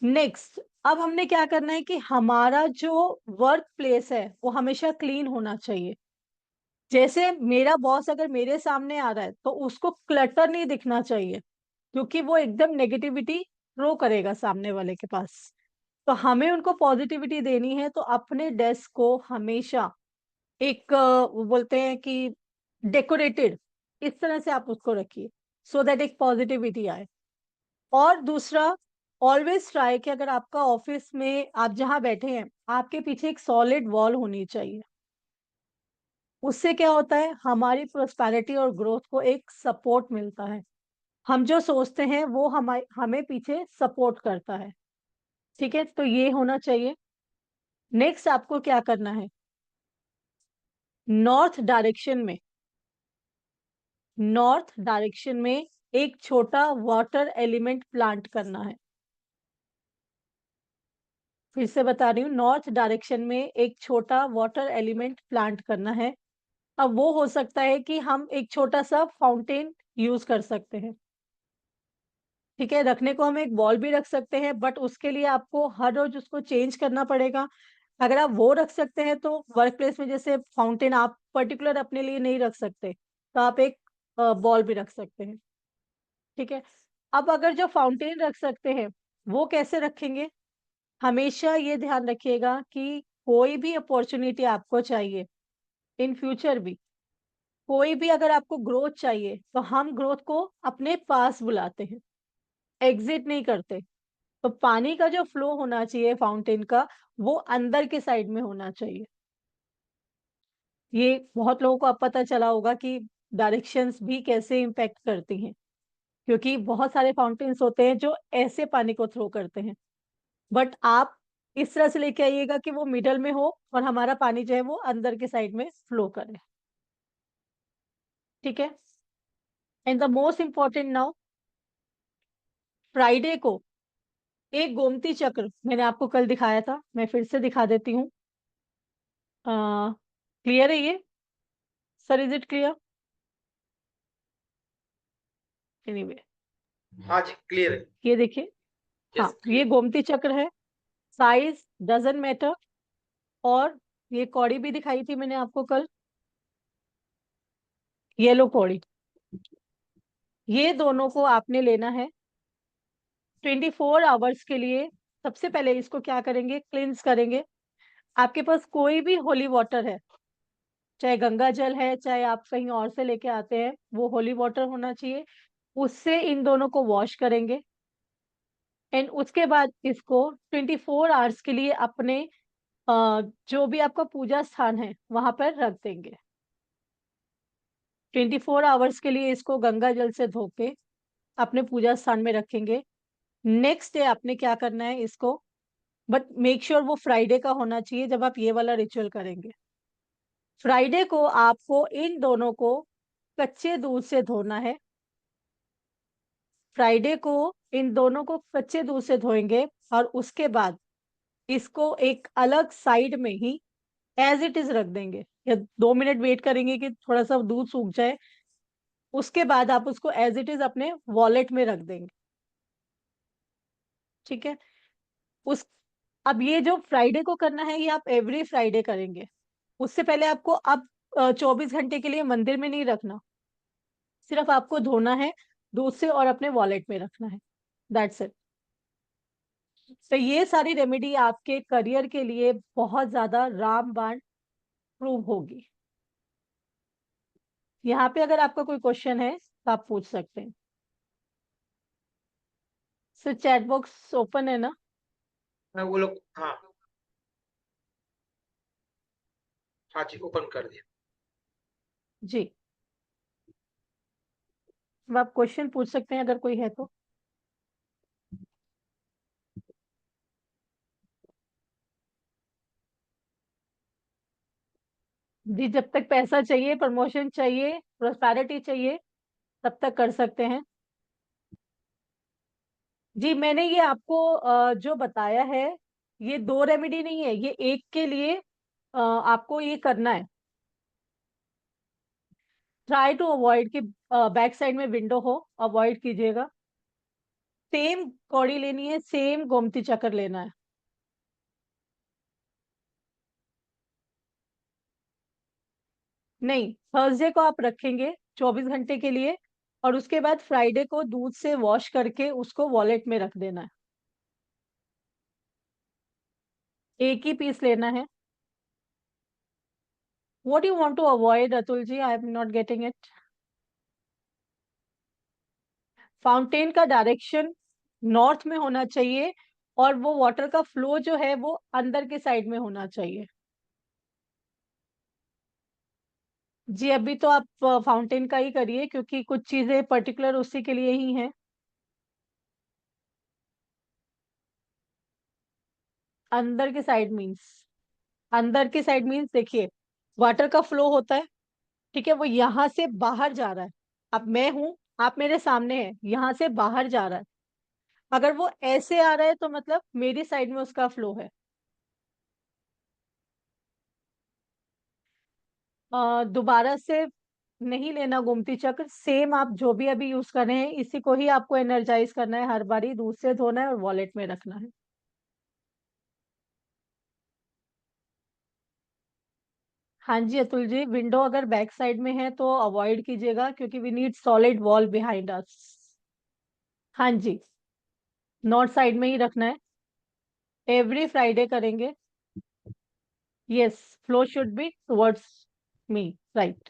नेक्स्ट, अब हमने क्या करना है कि हमारा जो वर्क प्लेस है वो हमेशा क्लीन होना चाहिए। जैसे मेरा बॉस अगर मेरे सामने आ रहा है, तो उसको क्लटर नहीं दिखना चाहिए, क्योंकि वो एकदम नेगेटिविटी थ्रो करेगा सामने वाले के पास। तो हमें उनको पॉजिटिविटी देनी है, तो अपने डेस्क को हमेशा एक वो बोलते हैं कि डेकोरेटेड, इस तरह से आप उसको रखिए, सो दैट एक पॉजिटिविटी आए। और दूसरा, ऑलवेज ट्राई कि अगर आपका ऑफिस में आप जहां बैठे हैं, आपके पीछे एक सॉलिड वॉल होनी चाहिए। उससे क्या होता है? हमारी प्रोस्पेरिटी और ग्रोथ को एक सपोर्ट मिलता है। हम जो सोचते हैं वो हमें पीछे सपोर्ट करता है। ठीक है? तो ये होना चाहिए। नेक्स्ट आपको क्या करना है? नॉर्थ डायरेक्शन में, नॉर्थ डायरेक्शन में एक छोटा वाटर एलिमेंट प्लांट करना है। फिर से बता रही हूँ, नॉर्थ डायरेक्शन में एक छोटा वाटर एलिमेंट प्लांट करना है। अब वो हो सकता है कि हम एक छोटा सा फाउंटेन यूज कर सकते हैं। ठीक है, रखने को हम एक बॉल भी रख सकते हैं, बट उसके लिए आपको हर रोज उसको चेंज करना पड़ेगा। अगर आप वो रख सकते हैं तो वर्क प्लेस में जैसे फाउंटेन आप पर्टिकुलर अपने लिए नहीं रख सकते, तो आप एक बॉल भी रख सकते हैं। ठीक है, अब अगर जो फाउंटेन रख सकते हैं वो कैसे रखेंगे, हमेशा ये ध्यान रखिएगा कि कोई भी अपॉर्चुनिटी आपको चाहिए इन फ्यूचर भी, कोई भी अगर आपको ग्रोथ चाहिए तो हम ग्रोथ को अपने पास बुलाते हैं, एग्जिट नहीं करते। तो पानी का जो फ्लो होना चाहिए फाउंटेन का, वो अंदर के साइड में होना चाहिए। ये बहुत लोगों को अब पता चला होगा कि डायरेक्शंस भी कैसे इम्पेक्ट करती हैं, क्योंकि बहुत सारे फाउंटेन्स होते हैं जो ऐसे पानी को थ्रो करते हैं, बट आप इस तरह से लेके आइएगा कि वो मिडल में हो और हमारा पानी जो है वो अंदर के साइड में फ्लो करे। ठीक है, and the most important now, Friday को एक गोमती चक्र मैंने आपको कल दिखाया था, मैं फिर से दिखा देती हूँ। क्लियर है ये sir, is it clear? Anyway, हाँ जी, क्लियर है। ये देखिए, हाँ यस, ये क्लियर। गोमती चक्र है, साइज डजंट मैटर। और ये कौड़ी भी दिखाई थी मैंने आपको कल, येलो कौड़ी। ये दोनों को आपने लेना है 24 आवर्स के लिए। सबसे पहले इसको क्या करेंगे, क्लिंस करेंगे। आपके पास कोई भी होली वाटर है, चाहे गंगा जल है, चाहे आप कहीं और से लेके आते हैं, वो होली वाटर होना चाहिए। उससे इन दोनों को वॉश करेंगे, एंड उसके बाद इसको 24 आवर्स के लिए अपने जो भी आपका पूजा स्थान है वहां पर रख देंगे। 24 आवर्स के लिए इसको गंगा जल से धो के अपने पूजा स्थान में रखेंगे। नेक्स्ट डे आपने क्या करना है इसको, बट मेक श्योर वो फ्राइडे का होना चाहिए जब आप ये वाला रिचुअल करेंगे। फ्राइडे को आपको इन दोनों को कच्चे दूध से धोना है। फ्राइडे को इन दोनों को कच्चे दूध से धोएंगे, और उसके बाद इसको एक अलग साइड में ही एज इट इज रख देंगे, या 2 मिनट वेट करेंगे कि थोड़ा सा दूध सूख जाए। उसके बाद आप उसको एज इट इज अपने वॉलेट में रख देंगे। ठीक है, उस अब ये जो फ्राइडे को करना है ये आप एवरी फ्राइडे करेंगे। उससे पहले आपको अब 24 घंटे के लिए मंदिर में नहीं रखना, सिर्फ आपको धोना है दूध से और अपने वॉलेट में रखना है, दैट्स इट। तो ये सारी रेमेडी आपके करियर के लिए बहुत ज्यादा रामबाण प्रूव होगी। यहाँ पे अगर आपका कोई क्वेश्चन है तो आप पूछ सकते हैं। सर चैट बॉक्स ओपन है ना? हाँ, वो लोग, हाँ। हाँ जी, ओपन कर दिया। जी, अब आप क्वेश्चन पूछ सकते हैं अगर कोई है तो। जी, जब तक पैसा चाहिए, प्रमोशन चाहिए, प्रोस्पेरिटी चाहिए, तब तक कर सकते हैं। जी, मैंने ये आपको जो बताया है, ये 2 रेमेडी नहीं है, ये एक के लिए आपको ये करना है। ट्राई टू अवॉइड कि बैक साइड में विंडो हो, अवॉइड कीजिएगा। सेम कौड़ी लेनी है, सेम गोमती चक्र लेना है। नहीं, थर्सडे को आप रखेंगे 24 घंटे के लिए, और उसके बाद फ्राइडे को दूध से वॉश करके उसको वॉलेट में रख देना है। एक ही पीस लेना है। What do you want to avoid, Atul ji? I am not getting it. Fountain का डायरेक्शन नॉर्थ में होना चाहिए, और वो वाटर का फ्लो जो है वो अंदर के साइड में होना चाहिए। जी, अभी तो आप फाउंटेन का ही करिए, क्योंकि कुछ चीजें पर्टिकुलर उसी के लिए ही हैं। अंदर के साइड मीन्स, अंदर की साइड मीन्स देखिए, वाटर का फ्लो होता है, ठीक है, वो यहाँ से बाहर जा रहा है। अब मैं हूं, आप मेरे सामने हैं, यहाँ से बाहर जा रहा है। अगर वो ऐसे आ रहा है तो मतलब मेरी साइड में उसका फ्लो है। दोबारा से नहीं लेना गोमती चक्र, सेम आप जो भी अभी यूज कर रहे हैं इसी को ही आपको एनर्जाइज करना है, हर बारी दूध से धोना है और वॉलेट में रखना है। हाँ जी अतुल जी, विंडो अगर बैक साइड में है तो अवॉइड कीजिएगा, क्योंकि we need solid wall behind us. हाँ जी, नॉर्थ साइड में ही रखना है। एवरी फ्राइडे करेंगे। Yes, flow should be towards me, right.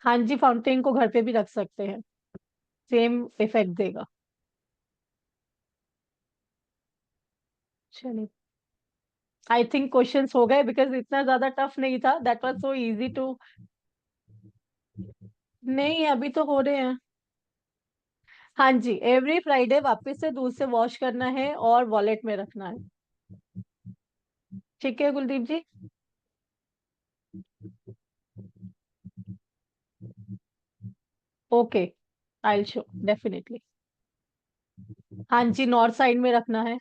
हाँ जी, फाउंटेन को घर पे भी रख सकते हैं, सेम इफेक्ट देगा। चलिए, आई थिंक क्वेश्चंस हो गए, बिकॉज इतना ज्यादा टफ नहीं था, that was so easy too. नहीं, अभी तो हो रहे हैं। हाँ जी, एवरी फ्राइडे वापस से दूध से वॉश करना है और वॉलेट में रखना है। ठीक है Kuldeep ji. Okay, I show definitely. हाँ जी, नॉर्थ साइड में रखना है।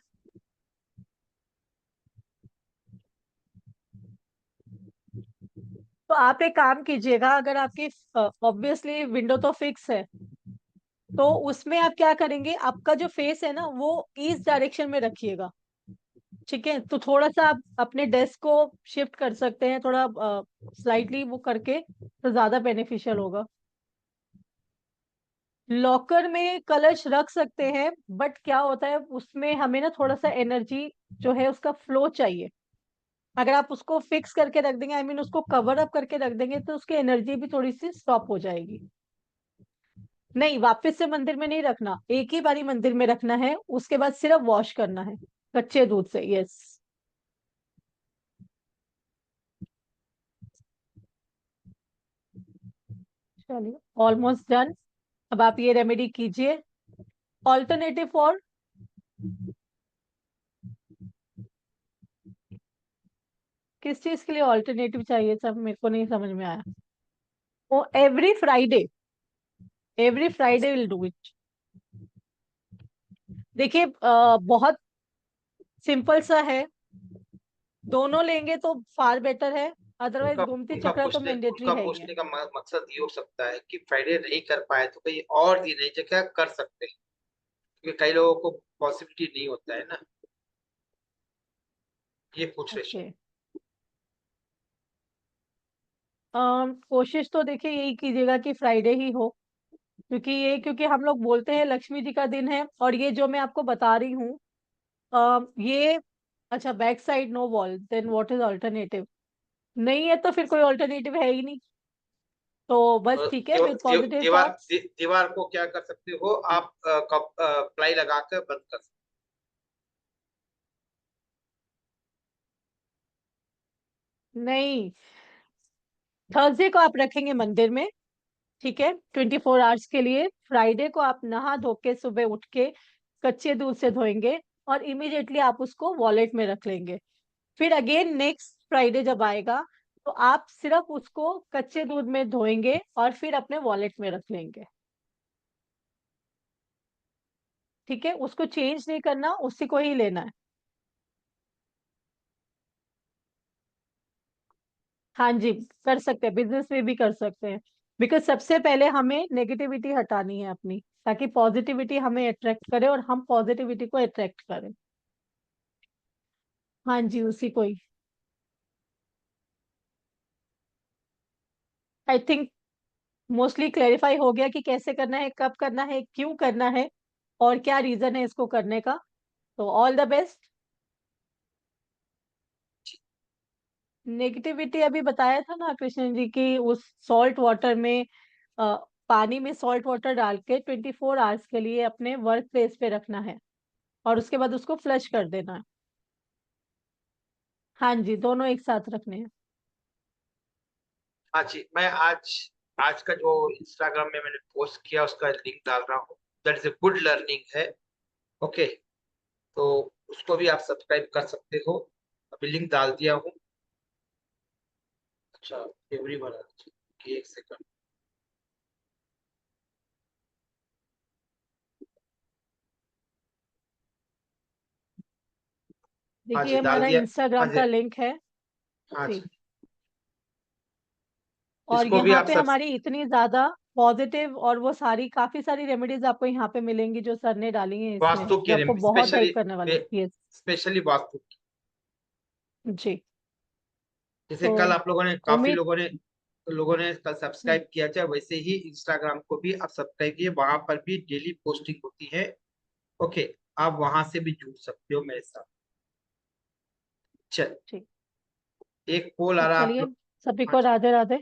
तो आप एक काम कीजिएगा, अगर आपकी ऑब्वियसली विंडो तो फिक्स है, तो उसमें आप क्या करेंगे, आपका जो फेस है ना वो ईस्ट डायरेक्शन में रखिएगा। ठीक है, तो थोड़ा सा आप अपने डेस्क को शिफ्ट कर सकते हैं, थोड़ा स्लाइटली वो करके, तो ज्यादा बेनिफिशियल होगा। लॉकर में कलश रख सकते हैं, बट क्या होता है उसमें हमें ना थोड़ा सा एनर्जी जो है उसका फ्लो चाहिए। अगर आप उसको फिक्स करके रख देंगे, आई मीन उसको कवर अप करके रख देंगे, तो उसकी एनर्जी भी थोड़ी सी स्टॉप हो जाएगी। नहीं, वापस से मंदिर में नहीं रखना, एक ही बारी मंदिर में रखना है, उसके बाद सिर्फ वॉश करना है कच्चे दूध से। यस। चलिए, ऑलमोस्ट डन। अब आप ये रेमेडी कीजिए। ऑल्टरनेटिव फॉर, किस चीज के लिए ऑल्टरनेटिव चाहिए, सब मेरे को नहीं समझ में आया। Oh, every Friday, every Friday will do it. देखिए, बहुत सिंपल सा है, दोनों लेंगे तो फार बेटर है, अदरवाइज उनका गोमती उनका चक्र तो पूछने मैंडेटरी उनका है ही है। पूछने का मकसद ये हो सकता है कि फ्राइडे नहीं कर पाए तो कहीं और दिन है जगह कर सकते हैं, क्योंकि कई लोगों को पॉसिबिलिटी नहीं होता है ना, ये पूछ रहे ओके। कोशिश तो देखिए यही कीजिएगा कि फ्राइडे ही हो, क्योंकि हम लोग बोलते हैं लक्ष्मी जी का दिन है, और ये जो मैं आपको बता रही हूँ, ये, अच्छा back side no wall, then what is alternative? नहीं है तो फिर कोई अल्टरनेटिव है ही नहीं, तो बस और ठीक है, विद पॉजिटिव थॉट्स। दीवार को क्या कर सकते हो आप, प्लाई लगाकर बंद कर सकते नहीं, थर्सडे को आप रखेंगे मंदिर में, ठीक है, 24 आवर्स के लिए। फ्राइडे को आप नहा धो के सुबह उठ के कच्चे दूध से धोएंगे, और इमीडिएटली आप उसको वॉलेट में रख लेंगे। फिर अगेन नेक्स्ट फ्राइडे जब आएगा, तो आप सिर्फ उसको कच्चे दूध में धोएंगे और फिर अपने वॉलेट में रख लेंगे। ठीक है, उसको चेंज नहीं करना, उसी को ही लेना है। हाँ जी, कर सकते हैं, बिजनेस में भी कर सकते हैं, बिकॉज सबसे पहले हमें नेगेटिविटी हटानी है अपनी, ताकि पॉजिटिविटी हमें अट्रैक्ट करे और हम पॉजिटिविटी को अट्रैक्ट करें। हाँ जी, उसी को ही। आई थिंक मोस्टली क्लेरिफाई हो गया कि कैसे करना है, कब करना है, क्यों करना है, और क्या रीजन है इसको करने का। तो ऑल द बेस्ट। नेगेटिविटी अभी बताया था ना कृष्ण जी की, उस सॉल्ट वाटर में, अ, पानी में सॉल्ट वाटर डाल के 24 आवर्स के लिए अपने वर्क प्लेस पे रखना है, और उसके बाद उसको फ्लश कर देना है। हाँ जी, दोनों एक साथ रखने हैं। हैं। हाँ जी, मैं आज आज का जो इंस्टाग्राम में मैंने पोस्ट किया उसका लिंक डाल रहा हूँ, that is a good learning है। ओके, तो उसको भी आप सब्सक्राइब कर सकते हो, अभी लिंक डाल दिया हूँ। अच्छा, एवरीवन, एक सेकंड। हाँ देखिए, जी, ये डाल हमारा दिया। हाँ इंस्टाग्राम जी, का लिंक है। हाँ जी। जी, और इसको भी यहाँ आप पे सब हमारी इतनी ज्यादा पॉजिटिव और वो सारी काफी सारी रेमेडीज आपको यहाँ पे मिलेंगी जो सर ने डाली हैं इसमें, वास्तु जो के आपको लिए बहुत स्पेशली, हेल्प करने वाली है। यस। स्पेशली वास्तु की। जी। जैसे तो कल आप लोगों ने, काफी उम्मीद। लोगों ने कल सब्सक्राइब किया, चाहे वैसे ही इंस्टाग्राम को भी आप सब्सक्राइब कीजिए, वहां पर भी डेली पोस्टिंग होती है। ओके, आप वहां से भी जुड़ सकते हो मेरे साथ। चल, जी। एक पोल तो आ रहा है आप चलिए, लोग। सभी हाँ को जी, राधे राधे।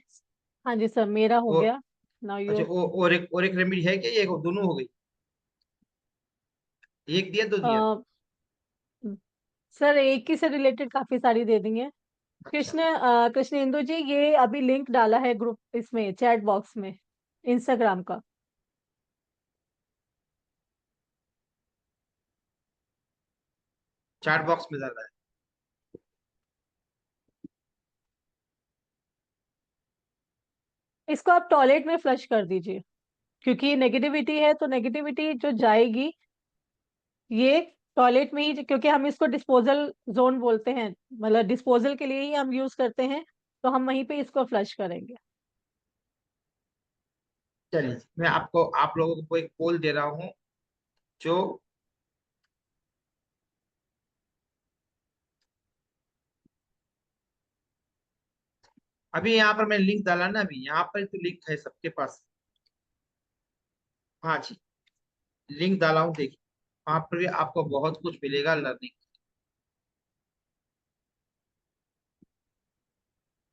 हाँ जी सर, मेरा हो वो, गया। नाउ अच्छा यू। वो, और एक रेमेडी है क्या, ये दोनों हो गई? एक दिया, दो दिया? सर एक ही से रिलेटेड काफी सारी दे दी हैं। अच्छा, कृष्ण इंदु जी, ये अभी लिंक डाला है ग्रुप इसमें चैट बॉक्स में, इंस्टाग्राम का। चैट बॉक्स में डाला है। इसको आप टॉयलेट में फ्लश कर दीजिए, क्योंकि नेगेटिविटी है तो नेगेटिविटी जो जाएगी ये टॉयलेट में ही, क्योंकि हम इसको डिस्पोजल जोन बोलते हैं, मतलब डिस्पोजल के लिए ही हम यूज करते हैं, तो हम वहीं पे इसको फ्लश करेंगे। चलिए, मैं आपको, आप लोगों को एक पोल दे रहा हूँ, जो अभी यहाँ पर मैंने लिंक डाला ना, अभी यहाँ पर तो लिंक है सबके पास। हाँ जी, लिंक डाला हूँ, देखिए वहां पर भी आपको बहुत कुछ मिलेगा लर्निंग।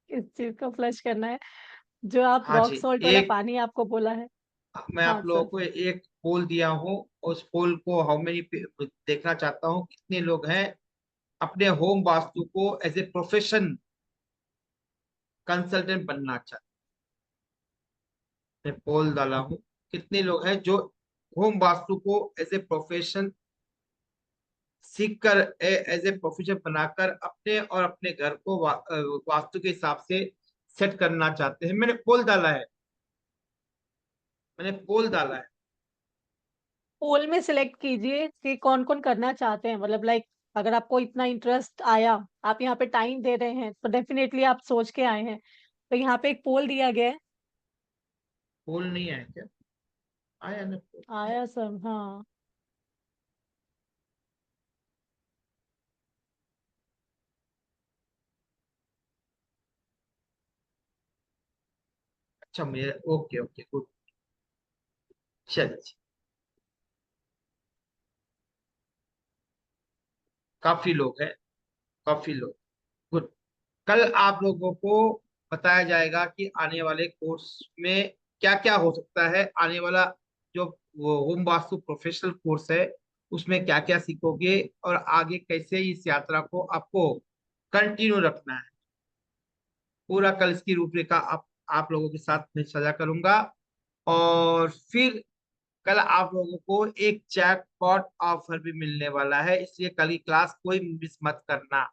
इस चीज को फ्लश करना है, जो आप हाँ रॉक जी, सॉल्ट वाला एक, पानी आपको बोला है। मैं आप हाँ लोगों सर। को एक पोल दिया हूँ, उस पोल को हाउ मेनी, देखना चाहता हूँ कितने लोग हैं अपने होम वास्तु को एज ए प्रोफेशन कंसल्टेंट बनना चाहते हैं। मैं पोल डाला हूँ, कितने लोग हैं जो होम वास्तु को एज ए प्रोफेशन सीख कर, एज ए प्रोफेशन बनाकर अपने और अपने घर को वास्तु के हिसाब से सेट करना चाहते हैं। मैंने पोल डाला है, मैंने पोल डाला है। पोल में सिलेक्ट कीजिए कि कौन कौन करना चाहते हैं, मतलब लाइक अगर आपको इतना इंटरेस्ट आया, आप यहाँ पे टाइम दे रहे हैं, तो डेफिनेटली आप सोच के आए हैं, तो यहाँ पे एक पोल दिया गया है। पोल नहीं आया क्या? आया ना पोल? आया सर, हाँ। अच्छा, मेरे, ओके ओके गुड। चलिए, काफी लोग हैं, काफी लोग, गुड। कल आप लोगों को बताया जाएगा कि आने वाले कोर्स में क्या क्या हो सकता है, आने वाला जो वो होम वास्तु प्रोफेशनल कोर्स है उसमें क्या क्या सीखोगे, और आगे कैसे इस यात्रा को आपको कंटिन्यू रखना है। पूरा कल इसकी रूपरेखा आप लोगों के साथ मैं साझा करूंगा। और फिर कल आप लोगों को एक जैकपॉट ऑफर भी मिलने वाला है, इसलिए कल की क्लास कोई मिस मत करना।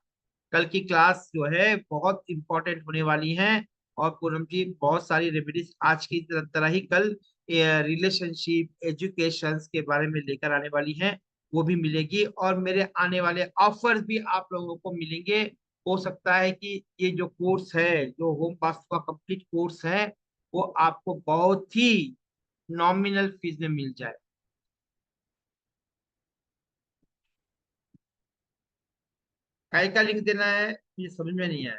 कल की क्लास जो है बहुत इंपॉर्टेंट होने वाली है। और पूनम जी बहुत सारी रेमेडीज आज की तरह ही कल रिलेशनशिप एजुकेशन के बारे में लेकर आने वाली हैं, वो भी मिलेगी, और मेरे आने वाले ऑफर्स भी आप लोगों को मिलेंगे। हो सकता है कि ये जो कोर्स है, जो होम वास्तु का कंप्लीट कोर्स है, वो आपको बहुत ही नॉमिनल फीस में मिल जाए। काय का लिंक देना है मुझे समझ में नहीं आया।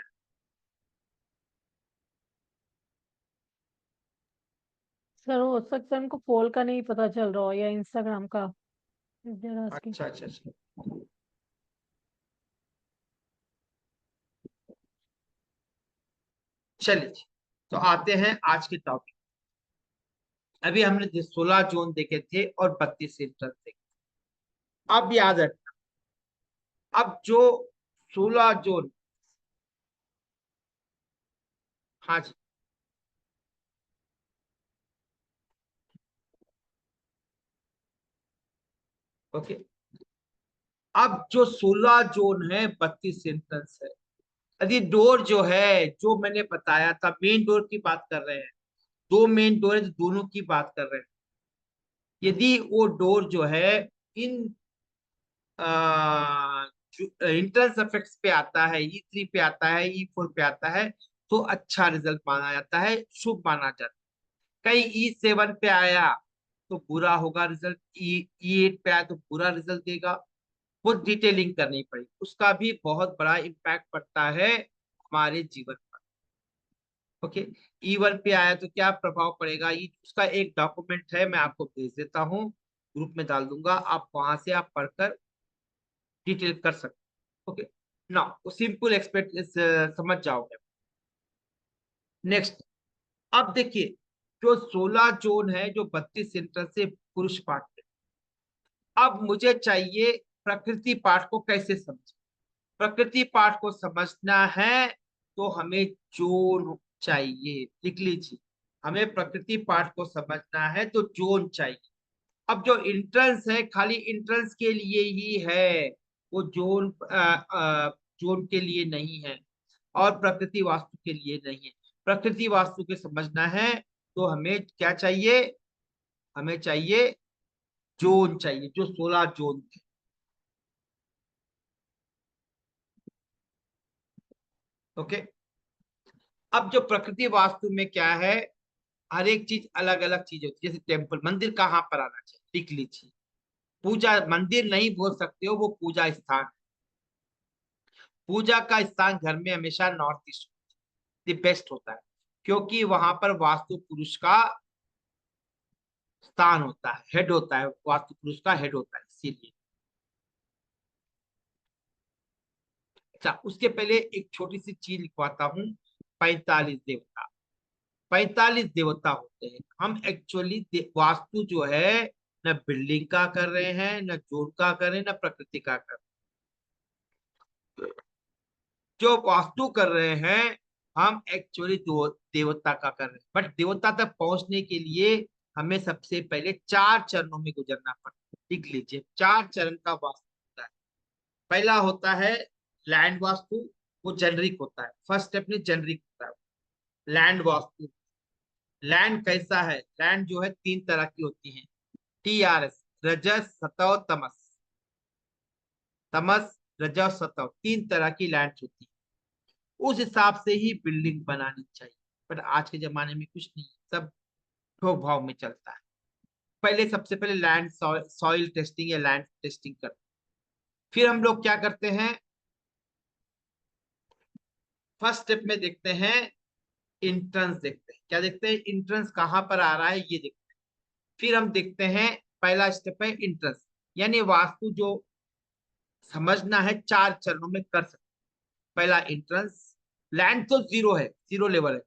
सर हो सकता है उनको पोल का नहीं पता चल रहा हो, या इंस्टाग्राम का। जरा उसकी। अच्छा अच्छा अच्छा, चलिए, तो आते हैं आज के टॉपिक। अभी हमने 16 जोन देखे थे और 32 सेक्टर देखे। अब याद रखना, अब जो 16 जोन, हाँ जी, ओके, अब जो 16 जोन है, 32 सेंटेंस है। यदि डोर जो है, जो मैंने बताया था, मेन डोर की बात कर रहे हैं, दो मेन डोर है तो दोनों की बात कर रहे हैं। यदि वो डोर जो है इन इंट्रेंस सफिक्स पे आता है, E3 पे आता है, E4 पे आता है, तो अच्छा रिजल्ट माना जाता है, शुभ माना जाता है। कहीं E7 पे आया तो बुरा होगा रिजल्ट, E8 पे आया तो बुरा रिजल्ट देगा। वो डिटेलिंग करनी पड़ेगी, उसका भी बहुत बड़ा इम्पैक्ट पड़ता है हमारे जीवन पर। ओके, E1 पे आया तो क्या प्रभाव पड़ेगा, ये उसका एक डॉक्यूमेंट है, मैं आपको भेज देता हूँ, ग्रुप में डाल दूंगा, आप वहां से आप पढ़कर डिटेल कर सकते। ओके ना, वो सिंपल एक्सपेक्ट समझ जाओगे। नेक्स्ट, अब देखिए, जो 16 जोन है, जो 32 सेंटर से पुरुष पाठ है, अब मुझे चाहिए प्रकृति पाठ को कैसे समझे। प्रकृति पाठ को समझना है तो हमें जोन चाहिए, लिख लीजिए, हमें प्रकृति पाठ को समझना है तो जोन चाहिए। अब जो इंट्रेंस है खाली इंट्रेंस के लिए ही है, वो जोन के लिए नहीं है, और प्रकृति वास्तु के लिए नहीं है। प्रकृति वास्तु के समझना है तो हमें क्या चाहिए, हमें चाहिए जोन चाहिए, जो 16 जोन थे। ओके, अब जो प्रकृति वास्तु में क्या है, हर एक चीज अलग अलग चीज होती है। जैसे टेम्पल, मंदिर कहाँ पर आना चाहिए, लिख लीजिए। पूजा मंदिर नहीं बोल सकते हो, वो पूजा स्थान। पूजा का स्थान घर में हमेशा नॉर्थ ईस्ट द बेस्ट होता है, क्योंकि वहां पर वास्तु पुरुष का स्थान होता है, हेड होता है, वास्तु पुरुष का हेड होता है, इसीलिए। अच्छा, उसके पहले एक छोटी सी चीज लिखवाता हूँ। 45 देवता, 45 देवता होते हैं। हम एक्चुअली वास्तु जो है, न बिल्डिंग का कर रहे हैं, न जोड़ का कर रहे हैं, न प्रकृति का कर रहे हैं। जो वास्तु कर रहे हैं, हम एक्चुअली देवता का कर रहे हैं, बट देवता तक पहुंचने के लिए हमें सबसे पहले 4 चरणों में गुजरना पड़ता है। लिख लीजिए, 4 चरण का वास्तु होता है। पहला होता है लैंड वास्तु, वो जेनरिक होता है, फर्स्ट स्टेप में जेनरिक होता है लैंड वास्तु। लैंड कैसा है, लैंड जो है 3 तरह की होती है, TRS, रजस सतव तमस। तमस, रजस सतव, 3 तरह की लैंड होती है, उस हिसाब से ही बिल्डिंग बनानी चाहिए। बट आज के जमाने में कुछ नहीं, सब थोक भाव में चलता है। पहले सबसे पहले लैंड सॉइल टेस्टिंग या लैंड टेस्टिंग करते हैं। फिर हम लोग क्या करते हैं, फर्स्ट स्टेप में देखते हैं इंट्रेंस, देखते हैं क्या देखते हैं, इंट्रेंस कहाँ पर आ रहा है ये देखते हैं। फिर हम देखते हैं, पहला स्टेप है इंट्रेंस, यानी वास्तु जो समझना है 4 चरणों में कर सकते। पहला इंट्रेंस, लैंड तो जीरो है, जीरो लेवल है,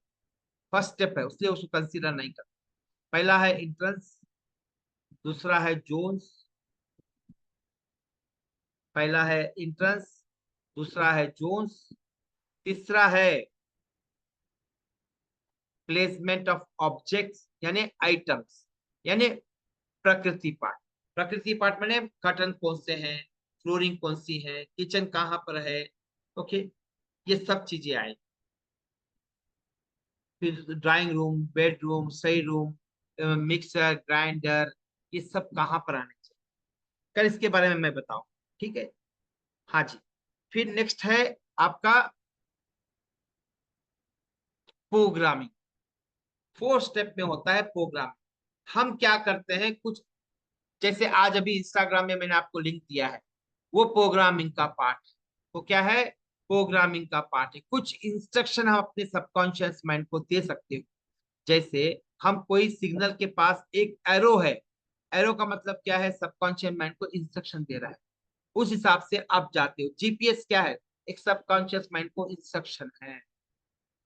फर्स्ट स्टेप है, उसलिए उसको कंसीडर नहीं कर। पहला है इंट्रेंस, दूसरा है जोन्स, पहला है इंट्रेंस, दूसरा है जोन्स, तीसरा है प्लेसमेंट ऑफ ऑब्जेक्ट्स यानी आइटम्स, यानी प्रकृति पार्ट। प्रकृति पार्ट मैंने कर्टन कौन से हैं, फ्लोरिंग कौन सी है, किचन कहाँ पर है। ओके, ये सब चीजें आएगी। फिर ड्राइंग रूम, बेडरूम, सही रूम, मिक्सर, ग्राइंडर, ये सब कहाँ पर आने चाहिए, कल इसके बारे में मैं बताऊं। ठीक है, हाँ जी। फिर नेक्स्ट है आपका प्रोग्रामिंग। 4 स्टेप में होता है प्रोग्राम। हम क्या करते हैं, कुछ जैसे आज अभी इंस्टाग्राम में मैंने आपको लिंक दिया है, वो प्रोग्रामिंग का पार्ट है। वो क्या है, प्रोग्रामिंग का पार्ट है। कुछ इंस्ट्रक्शन हम अपने सबकॉन्शियस माइंड को दे सकते हो। जैसे हम कोई सिग्नल के पास एक एरो है, एरो का मतलब क्या है, सबकॉन्शियस माइंड को इंस्ट्रक्शन दे रहा है, उस हिसाब से आप जाते हो। जीपीएस क्या है, एक सबकॉन्शियस माइंड को इंस्ट्रक्शन है।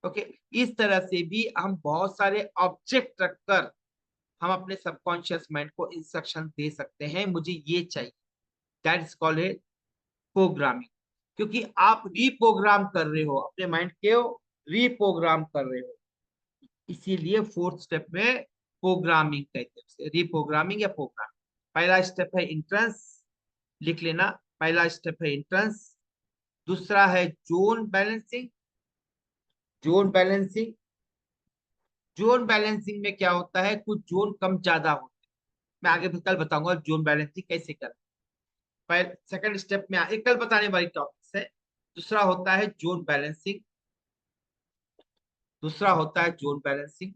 ओके, इस तरह से भी हम बहुत सारे ऑब्जेक्ट रखकर हम अपने सबकॉन्शियस माइंड को इंस्ट्रक्शन दे सकते हैं, मुझे ये चाहिए। That is called a programming, क्योंकि आप रीप्रोग्राम कर रहे हो अपने माइंड को, रीप्रोग्राम कर रहे हो, इसीलिए 4th स्टेप में प्रोग्रामिंग कहते हैं, रीप्रोग्रामिंग या प्रोग्रामिंग। पहला स्टेप है इंट्रेंस, लिख लेना, पहला स्टेप है इंट्रेंस। दूसरा है zone balancing, zone balancing. Zone balancing में क्या होता है, कुछ जोन कम ज्यादा होते हैं, मैं आगे भी कल बताऊंगा जोन बैलेंसिंग कैसे करना। सेकंड स्टेप में एक कल बताने वाली टॉपिक्स है। दूसरा होता है जोन बैलेंसिंग, दूसरा होता है जोन बैलेंसिंग,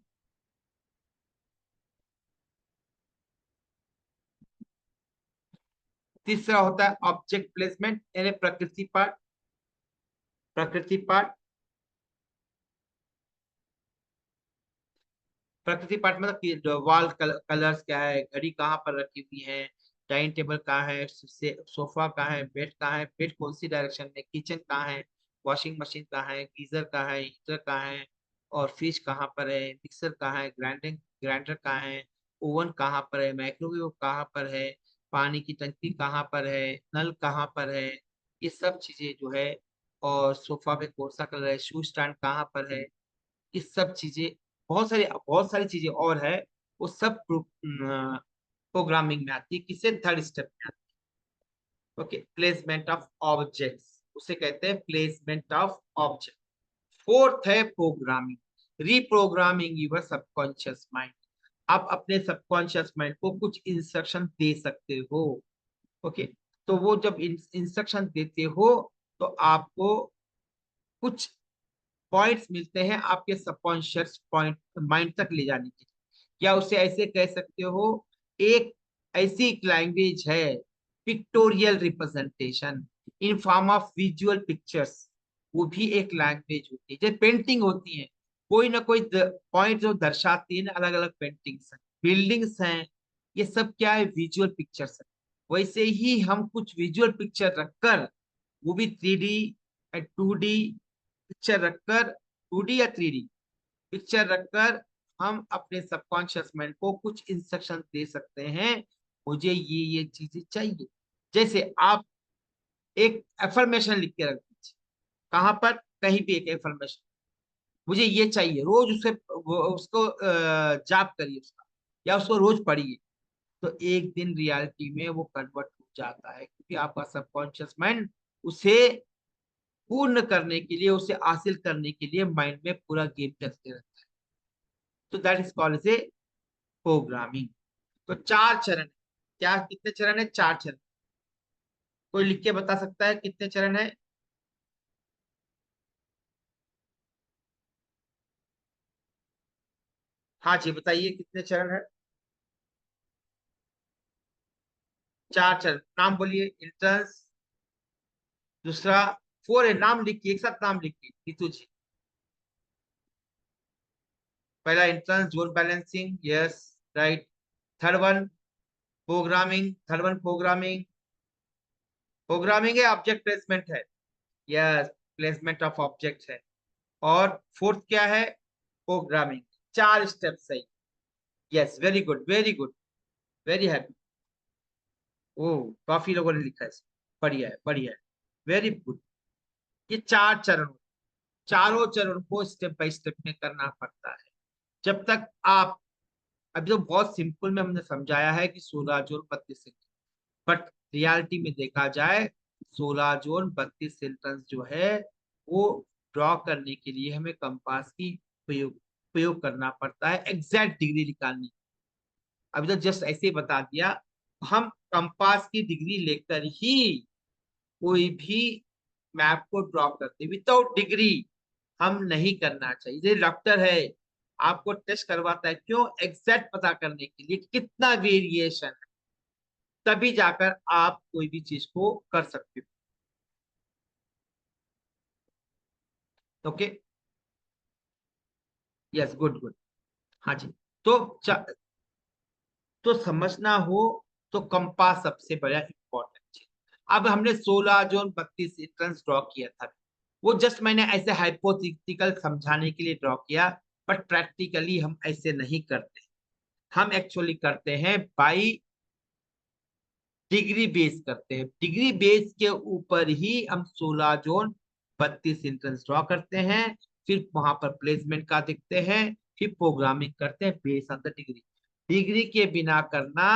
तीसरा होता है ऑब्जेक्ट प्लेसमेंट यानी प्रकृति पाठ, प्रकृति पाठ, प्रकृति पाठ मतलब कि वॉल कलर्स क्या है, घड़ी कहाँ पर रखी हुई है, डाइनिंग टेबल कहाँ है, सोफा कहाँ है, बेड कहाँ है, बेड कौन सी डायरेक्शन में, किचन कहाँ है, वॉशिंग मशीन कहाँ है, गीजर कहाँ है, हीटर कहाँ है, और फ्रिज कहाँ पर है, मिक्सर कहाँ है, ग्राइंडिंग ग्राइंडर कहाँ है, ओवन कहाँ पर है, माइक्रोवेव कहाँ पर है, पानी की टंकी कहाँ पर है, नल कहाँ पर है, ये सब चीजें जो है, और सोफा पे कौन सा कलर है, शू स्टैंड कहाँ पर है, ये सब चीजें, बहुत सारी चीजें और है, वो सब प्रोग्रामिंग में आती है, किसे थर्ड स्टेप में आती है। ओके, प्लेसमेंट ऑफ ऑब्जेक्ट्स उसे कहते हैं प्लेसमेंट ऑफ ऑब्जेक्ट। फोर्थ है programming, reprogramming your subconscious mind. आप अपने सबकॉन्शियस माइंड को कुछ इंस्ट्रक्शन दे सकते हो। ओके, तो वो जब इंस्ट्रक्शन देते हो तो आपको कुछ पॉइंट्स मिलते हैं आपके सबकॉन्शियस पॉइंट माइंड तक ले जाने के लिए। या उसे ऐसे कह सकते हो, एक ऐसी लैंग्वेज है, pictorial representation in form of visual pictures, वो भी एक लैंग्वेज होती है। जैसे पेंटिंग होती है, कोई ना कोई पॉइंट जो दर्शाती है ना, अलग अलग पेंटिंग्स हैं, बिल्डिंग्स हैं, ये सब क्या है, विजुअल पिक्चर्स है। वैसे ही हम कुछ विजुअल पिक्चर रखकर, वो भी 3D 2D पिक्चर रखकर, 2D या 3D पिक्चर रखकर, हम अपने सबकॉन्शियस माइंड को कुछ इंस्ट्रक्शन दे सकते हैं, मुझे ये चीजें चाहिए। जैसे आप एक एफर्मेशन लिख के रख दीजिए, कहाँ पर, कहीं भी एक एफर्मेशन, मुझे ये चाहिए, रोज उसे उसको जाप करिए उसका, या उसको रोज पढ़िए, तो एक दिन रियलिटी में वो कन्वर्ट हो जाता है, क्योंकि आपका सबकॉन्शियस माइंड उसे पूर्ण करने के लिए, उसे हासिल करने के लिए माइंड में पूरा गेम चलते रहता है। तो that is called a programming. तो चार चरण है। क्या, कितने चरण है? चार चरण। कोई लिख के बता सकता है कितने चरण है? हाँ जी, बताइए कितने चरण है? चार चरण, नाम बोलिए। इंट्रेंस, दूसरा, फोर है, नाम लिखिए, एक साथ नाम लिखिए नीतू जी। पहला entrance, zone balancing, yes, right. Third one programming, third one programming, programming है, ऑब्जेक्ट प्लेसमेंट है, यस, प्लेसमेंट ऑफ ऑब्जेक्ट है। और फोर्थ क्या है? प्रोग्रामिंग। चार स्टेप सही। Yes, very good, very good, very happy. Oh, काफी लोगों ने लिखा है इसको। बढ़िया है, बढ़िया है, वेरी गुड। ये चार चरण, चारों चरण को स्टेप बाय स्टेप में करना पड़ता है। जब तक आप, अभी तो बहुत सिंपल में हमने समझाया है कि 16 जोन 32 सेंटेंस, बट रियलिटी में देखा जाए 16 जोन 32 सेंटेंस जो है, वो ड्रॉ करने के लिए हमें कंपास की उपयोग करना पड़ता है, एग्जैक्ट डिग्री निकालने। अभी तो जस्ट ऐसे ही बता दिया। हम कंपास की डिग्री लेकर ही कोई भी मैप को ड्रॉ करते, विदाउट डिग्री हम नहीं करना चाहिए। जैसे डॉक्टर है, आपको टेस्ट करवाता है, क्यों? एग्जैक्ट पता करने के लिए कितना वेरिएशन है, तभी जाकर आप कोई भी चीज को कर सकते हो। Okay, yes, good good. हाँ जी। तो तो समझना हो तो कंपास सबसे बड़ा इंपॉर्टेंट चीज। अब हमने 16 जोन 32 इंट्रेंस ड्रॉ किया था, वो जस्ट मैंने ऐसे हाइपोथेटिकल समझाने के लिए ड्रॉ किया, बट प्रैक्टिकली हम ऐसे नहीं करते। हम एक्चुअली करते हैं बाई डिग्री बेस करते हैं, डिग्री बेस के ऊपर ही हम 16 जोन 32 इंट्रेंस ड्रॉ करते हैं, फिर वहां पर प्लेसमेंट का देखते हैं, फिर प्रोग्रामिंग करते हैं base on the degree. Degree के बिना करना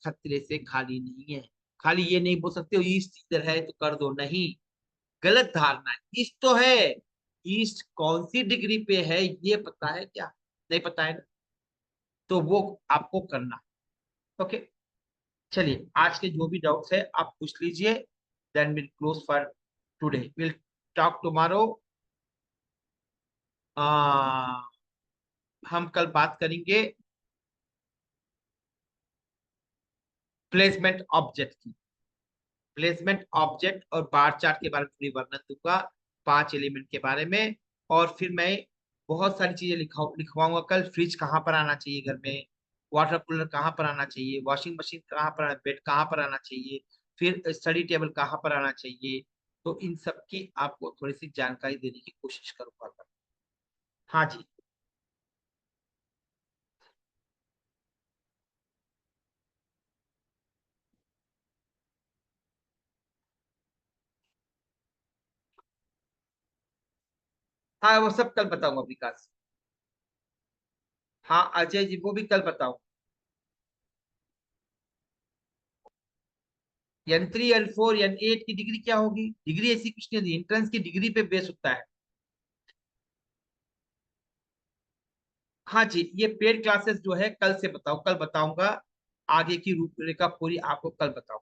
खतरे से खाली नहीं है। खाली ये नहीं बोल सकते हो ईस्ट इधर है तो कर दो, नहीं, गलत धारणा है। ईस्ट तो है, ईस्ट कौन सी डिग्री पे है ये पता है क्या? नहीं पता है ना, तो वो आपको करना। ओके, चलिए, आज के जो भी डाउट्स है आप पूछ लीजिए, then will close for today, will talk tomorrow. हम कल बात करेंगे प्लेसमेंट ऑब्जेक्ट की, प्लेसमेंट ऑब्जेक्ट और बार चार्ट के बारे में पूरी वर्णन दूंगा, 5 एलिमेंट के बारे में। और फिर मैं बहुत सारी चीजें लिखवाऊंगा कल। फ्रिज कहाँ पर आना चाहिए घर में, वाटर कूलर कहाँ पर आना चाहिए, वॉशिंग मशीन कहाँ पर, बेड कहाँ पर आना चाहिए, फिर स्टडी टेबल कहाँ पर आना चाहिए। तो इन सब की आपको थोड़ी सी जानकारी देने की कोशिश करूंगा कल। हाँ जी। हाँ, वो सब कल बताऊंगा विकास। हाँ अजय जी, वो भी कल बताऊंगा। N3 N4 N8 की डिग्री क्या होगी? डिग्री ऐसी कुछ नहीं होती, एंट्रेंस की डिग्री पे बेस होता है। हाँ जी, ये पेड क्लासेस जो है कल से बताओ, कल बताऊंगा। आगे की रूपरेखा पूरी आपको कल बताऊं।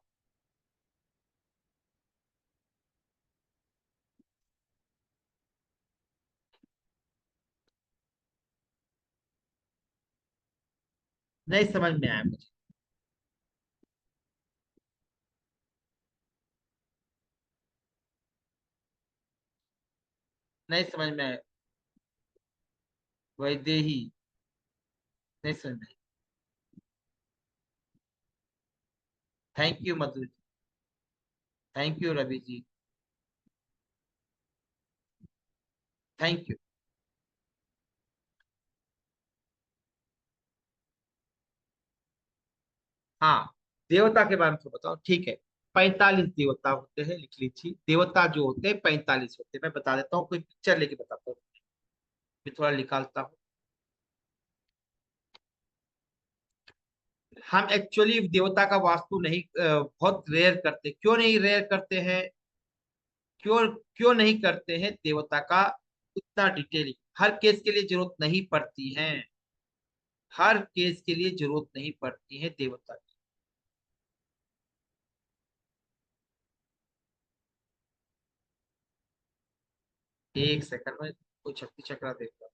नहीं समझ में आया मुझे। नहीं समझ में आया। वैदेही। नहीं समझ में आया। Thank you Madhu ji. Thank you Ravi ji. Thank you. हाँ, देवता के बारे में तो बताओ, ठीक है। 45 देवता होते हैं, लिख लीजिए। देवता जो होते हैं 45 होते हैं, मैं बता देता हूँ, कोई पिक्चर लेके बताता हूँ। मैं थोड़ा निकालता हूँ। हम एक्चुअली देवता का वास्तु नहीं बहुत रेयर करते। क्यों नहीं रेयर करते हैं? क्यों क्यों नहीं करते हैं देवता का उतना डिटेलिंग? हर केस के लिए जरूरत नहीं पड़ती है। हर केस के लिए जरूरत नहीं पड़ती है देवता की। एक सेकंड में कोई शक्ति चक्र देखता हूँ।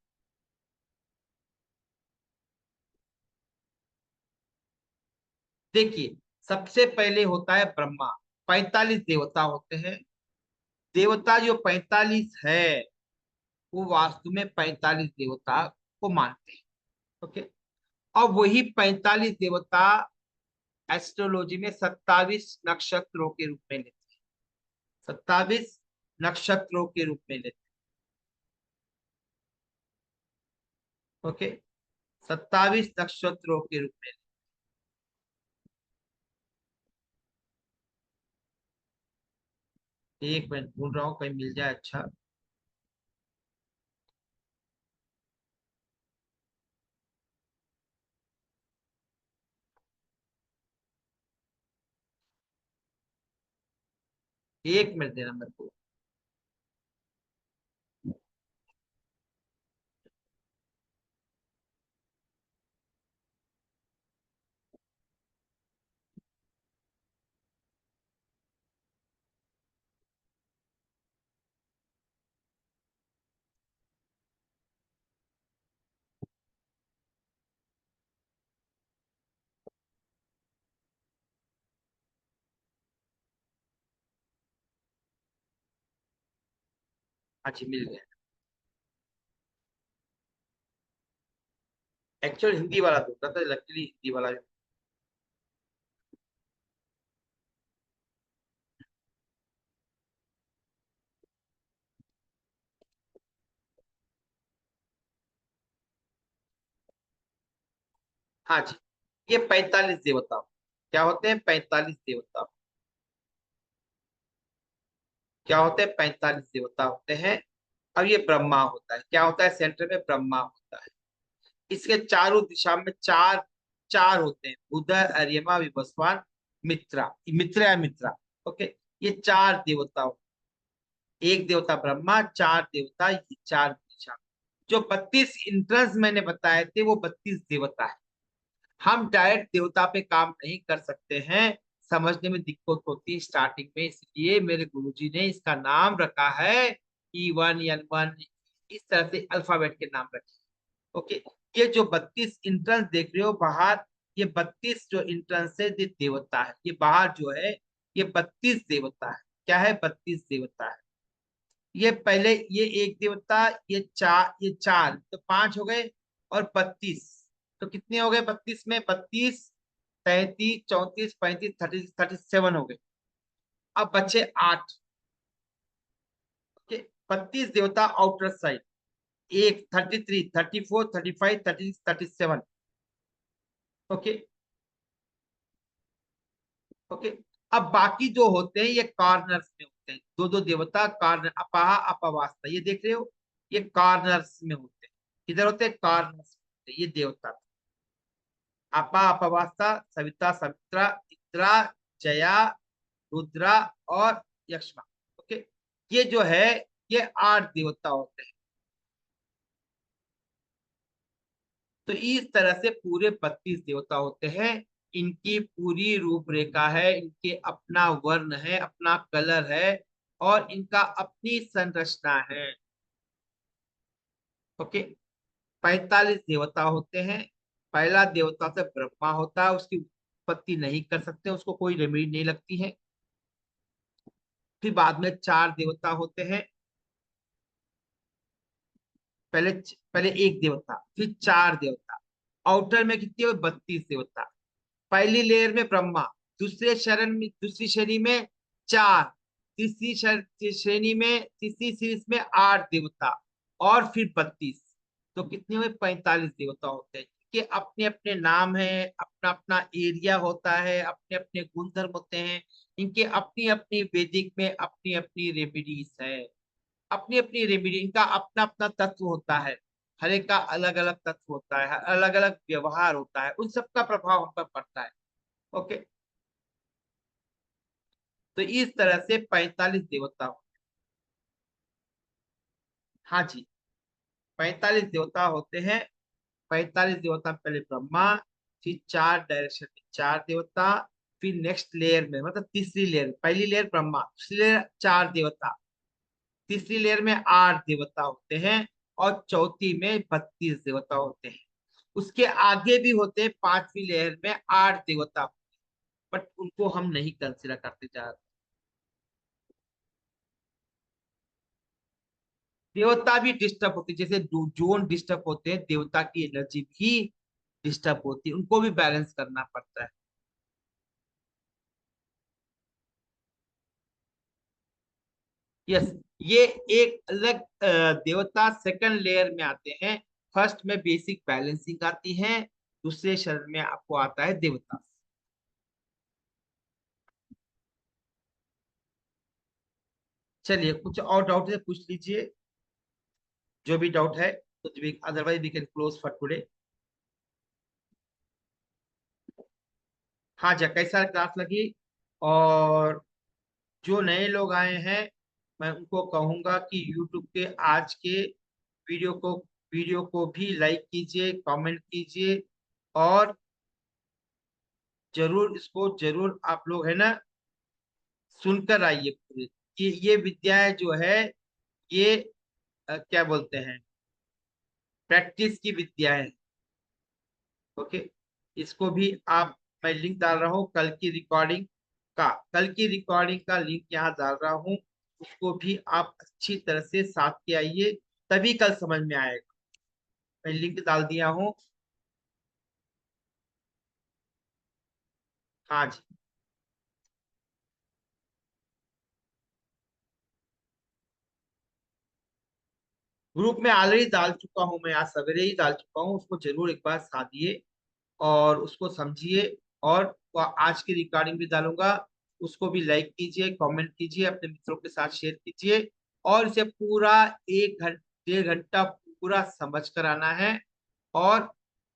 देखिए, सबसे पहले होता है ब्रह्मा। 45 देवता होते हैं। देवता जो 45 है, वो वास्तु में 45 देवता को मानते हैं। ओके। और वही 45 देवता एस्ट्रोलॉजी में 27 नक्षत्रों के रूप में लेते हैं। 27 नक्षत्रों के रूप में लेते हैं। ओके। 27 नक्षत्रों के रूप में। एक मिनट ढूंढ रहा हूँ, कहीं मिल जाए अच्छा। एक मिनट देना मेरे को। अच्छा, मिल गया। एक्चुअल हिंदी वाला ढूंढ रहा था, लकीली हिंदी वाला। हाँ जी, ये 45 देवता क्या होते हैं? 45 देवता क्या होते हैं? 45 देवता होते हैं। अब ये ब्रह्मा होता है, क्या होता है? सेंटर में ब्रह्मा होता है। इसके चारों दिशा में चार चार होते हैं, बुध, अर्यमा, विवस्वान, मित्रा। मित्र या मित्रा। ओके। ये चार देवता, एक देवता ब्रह्मा, चार देवता, ये चार दिशा। जो 32 इंट्रंस मैंने बताए थे, वो 32 देवता है। हम डायरेक्ट देवता पे काम नहीं कर सकते हैं, समझने में दिक्कत होती है स्टार्टिंग में, इसलिए मेरे गुरुजी ने इसका नाम रखा है E1 N1, इस तरह से अल्फाबेट के नाम रखे। ओके, ये जो 32 इंट्रेंस देख रहे हो बाहर, ये 32 जो इंट्रेंस है ये देवता है, ये बाहर जो है ये 32 देवता है। क्या है? 32 देवता है। ये पहले ये एक देवता, ये चार तो पांच हो गए, और 32 तो कितने हो गए? 32 में 32, 33, 34, 35, 36, 37 हो गए। अब बचे 8 के 32 देवता आउटर साइड, एक 33, 34, 35, 36, 37। Okay okay. अब बाकी जो होते हैं ये कॉर्नर्स में होते हैं, दो दो देवता कॉर्नर, अपाहा अपवास्ता, ये देख रहे हो, ये कॉर्नर्स में होते हैं। किधर होते हैं? कॉर्नर्स में होते हैं ये देवता। अपा अपवास्ता, सविता सवित्रा, इंद्रा, जया, रुद्रा और यक्ष्मा। ओके, ये जो है ये 8 देवता होते हैं। तो इस तरह से पूरे 32 देवता होते हैं। इनकी पूरी रूपरेखा है, इनके अपना वर्ण है, अपना कलर है, और इनका अपनी संरचना है। ओके, 45 देवता होते हैं। पहला देवता से ब्रह्मा होता है, उसकी उत्पत्ति नहीं कर सकते, उसको कोई रेमेडी नहीं लगती है। फिर बाद में 4 देवता होते हैं। पहले पहले एक देवता, फिर 4 देवता। आउटर में कितने हुए? 32 देवता। पहली लेयर में ब्रह्मा, दूसरी श्रेणी में 4, श्रेणी में तीसरी सीरीज में 8 देवता, और फिर 32। तो कितने हुए? 45 देवता होते हैं। कि अपने अपने नाम है, अपना अपना एरिया होता है, अपने अपने गुणधर्म होते हैं। इनके अपनी अपनी वैदिक में अपनी अपनी रेमेडीज है, अपनी अपनी रेमेडी, इनका अपना अपना तत्व होता है। हर एक का अलग अलग तत्व होता है, अलग अलग व्यवहार होता है, उन सबका प्रभाव हम पर पड़ता है। ओके, तो इस तरह से 45 देवता हाँ जी, 45 देवता होते हैं। 45 देवता में पहले ब्रह्मा, फिर 4 डायरेक्शन में 4 देवता, फिर नेक्स्ट लेयर में मतलब तीसरी लेयर, पहली लेयर ब्रह्मा, दूसरी लेयर 4 देवता, तीसरी लेयर में 8 देवता होते हैं, और चौथी में 32 देवता होते हैं। उसके आगे भी होते हैं, पांचवी लेयर में 8 देवता, बट उनको हम नहीं कंसिडर करते जा। देवता भी डिस्टर्ब होते हैं, जैसे जोन डिस्टर्ब होते हैं, देवता की एनर्जी भी डिस्टर्ब होती है, उनको भी बैलेंस करना पड़ता है। यस, ये एक अलग देवता सेकंड लेयर में आते हैं। फर्स्ट में बेसिक बैलेंसिंग आती है, दूसरे शरण में आपको आता है देवता। चलिए, कुछ और डाउट है पूछ लीजिए, जो भी डाउट है, कुछ भी, otherwise we can close for today. हाँ जी, कैसा क्लास लगी? और जो नए लोग आए हैं, मैं उनको कहूंगा कि YouTube के आज के वीडियो को वीडियो को भी लाइक कीजिए, कमेंट कीजिए, और जरूर इसको जरूर आप लोग है ना सुनकर आइए पूरे। ये विद्याएं जो है ये क्या बोलते हैं, प्रैक्टिस की विद्याएं। ओके, इसको भी आप, मैं लिंक डाल रहा हूँ कल की रिकॉर्डिंग का लिंक यहाँ डाल रहा हूँ, उसको भी आप अच्छी तरह से साथ के आइए, तभी कल समझ में आएगा। मैं लिंक डाल दिया हूँ। हाँ जी, ग्रुप में ऑलरेडी डाल चुका हूँ, मैं आज सवेरे ही डाल चुका हूँ, उसको जरूर एक बार साथ दिए और उसको समझिए। और आज की रिकॉर्डिंग भी डालूंगा, उसको भी लाइक कीजिए, कमेंट कीजिए, अपने मित्रों के साथ शेयर कीजिए, और इसे पूरा 1 घंटा 1.5 घंटा पूरा समझ कर आना है, और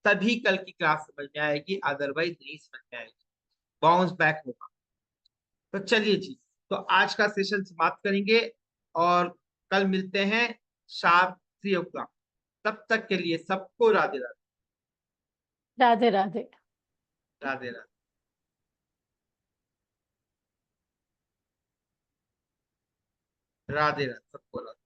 तभी कल की क्लास समझ में आएगी, अदरवाइज नहीं समझ में आएगी, बाउंस बैक होगा। तो चलिए जी, तो आज का सेशन समाप्त करेंगे, और कल मिलते हैं शाम 3 o'clock। तब तक के लिए सबको राधे राधे। राधे राधे। राधे राधे। राधे राधे सबको राधे।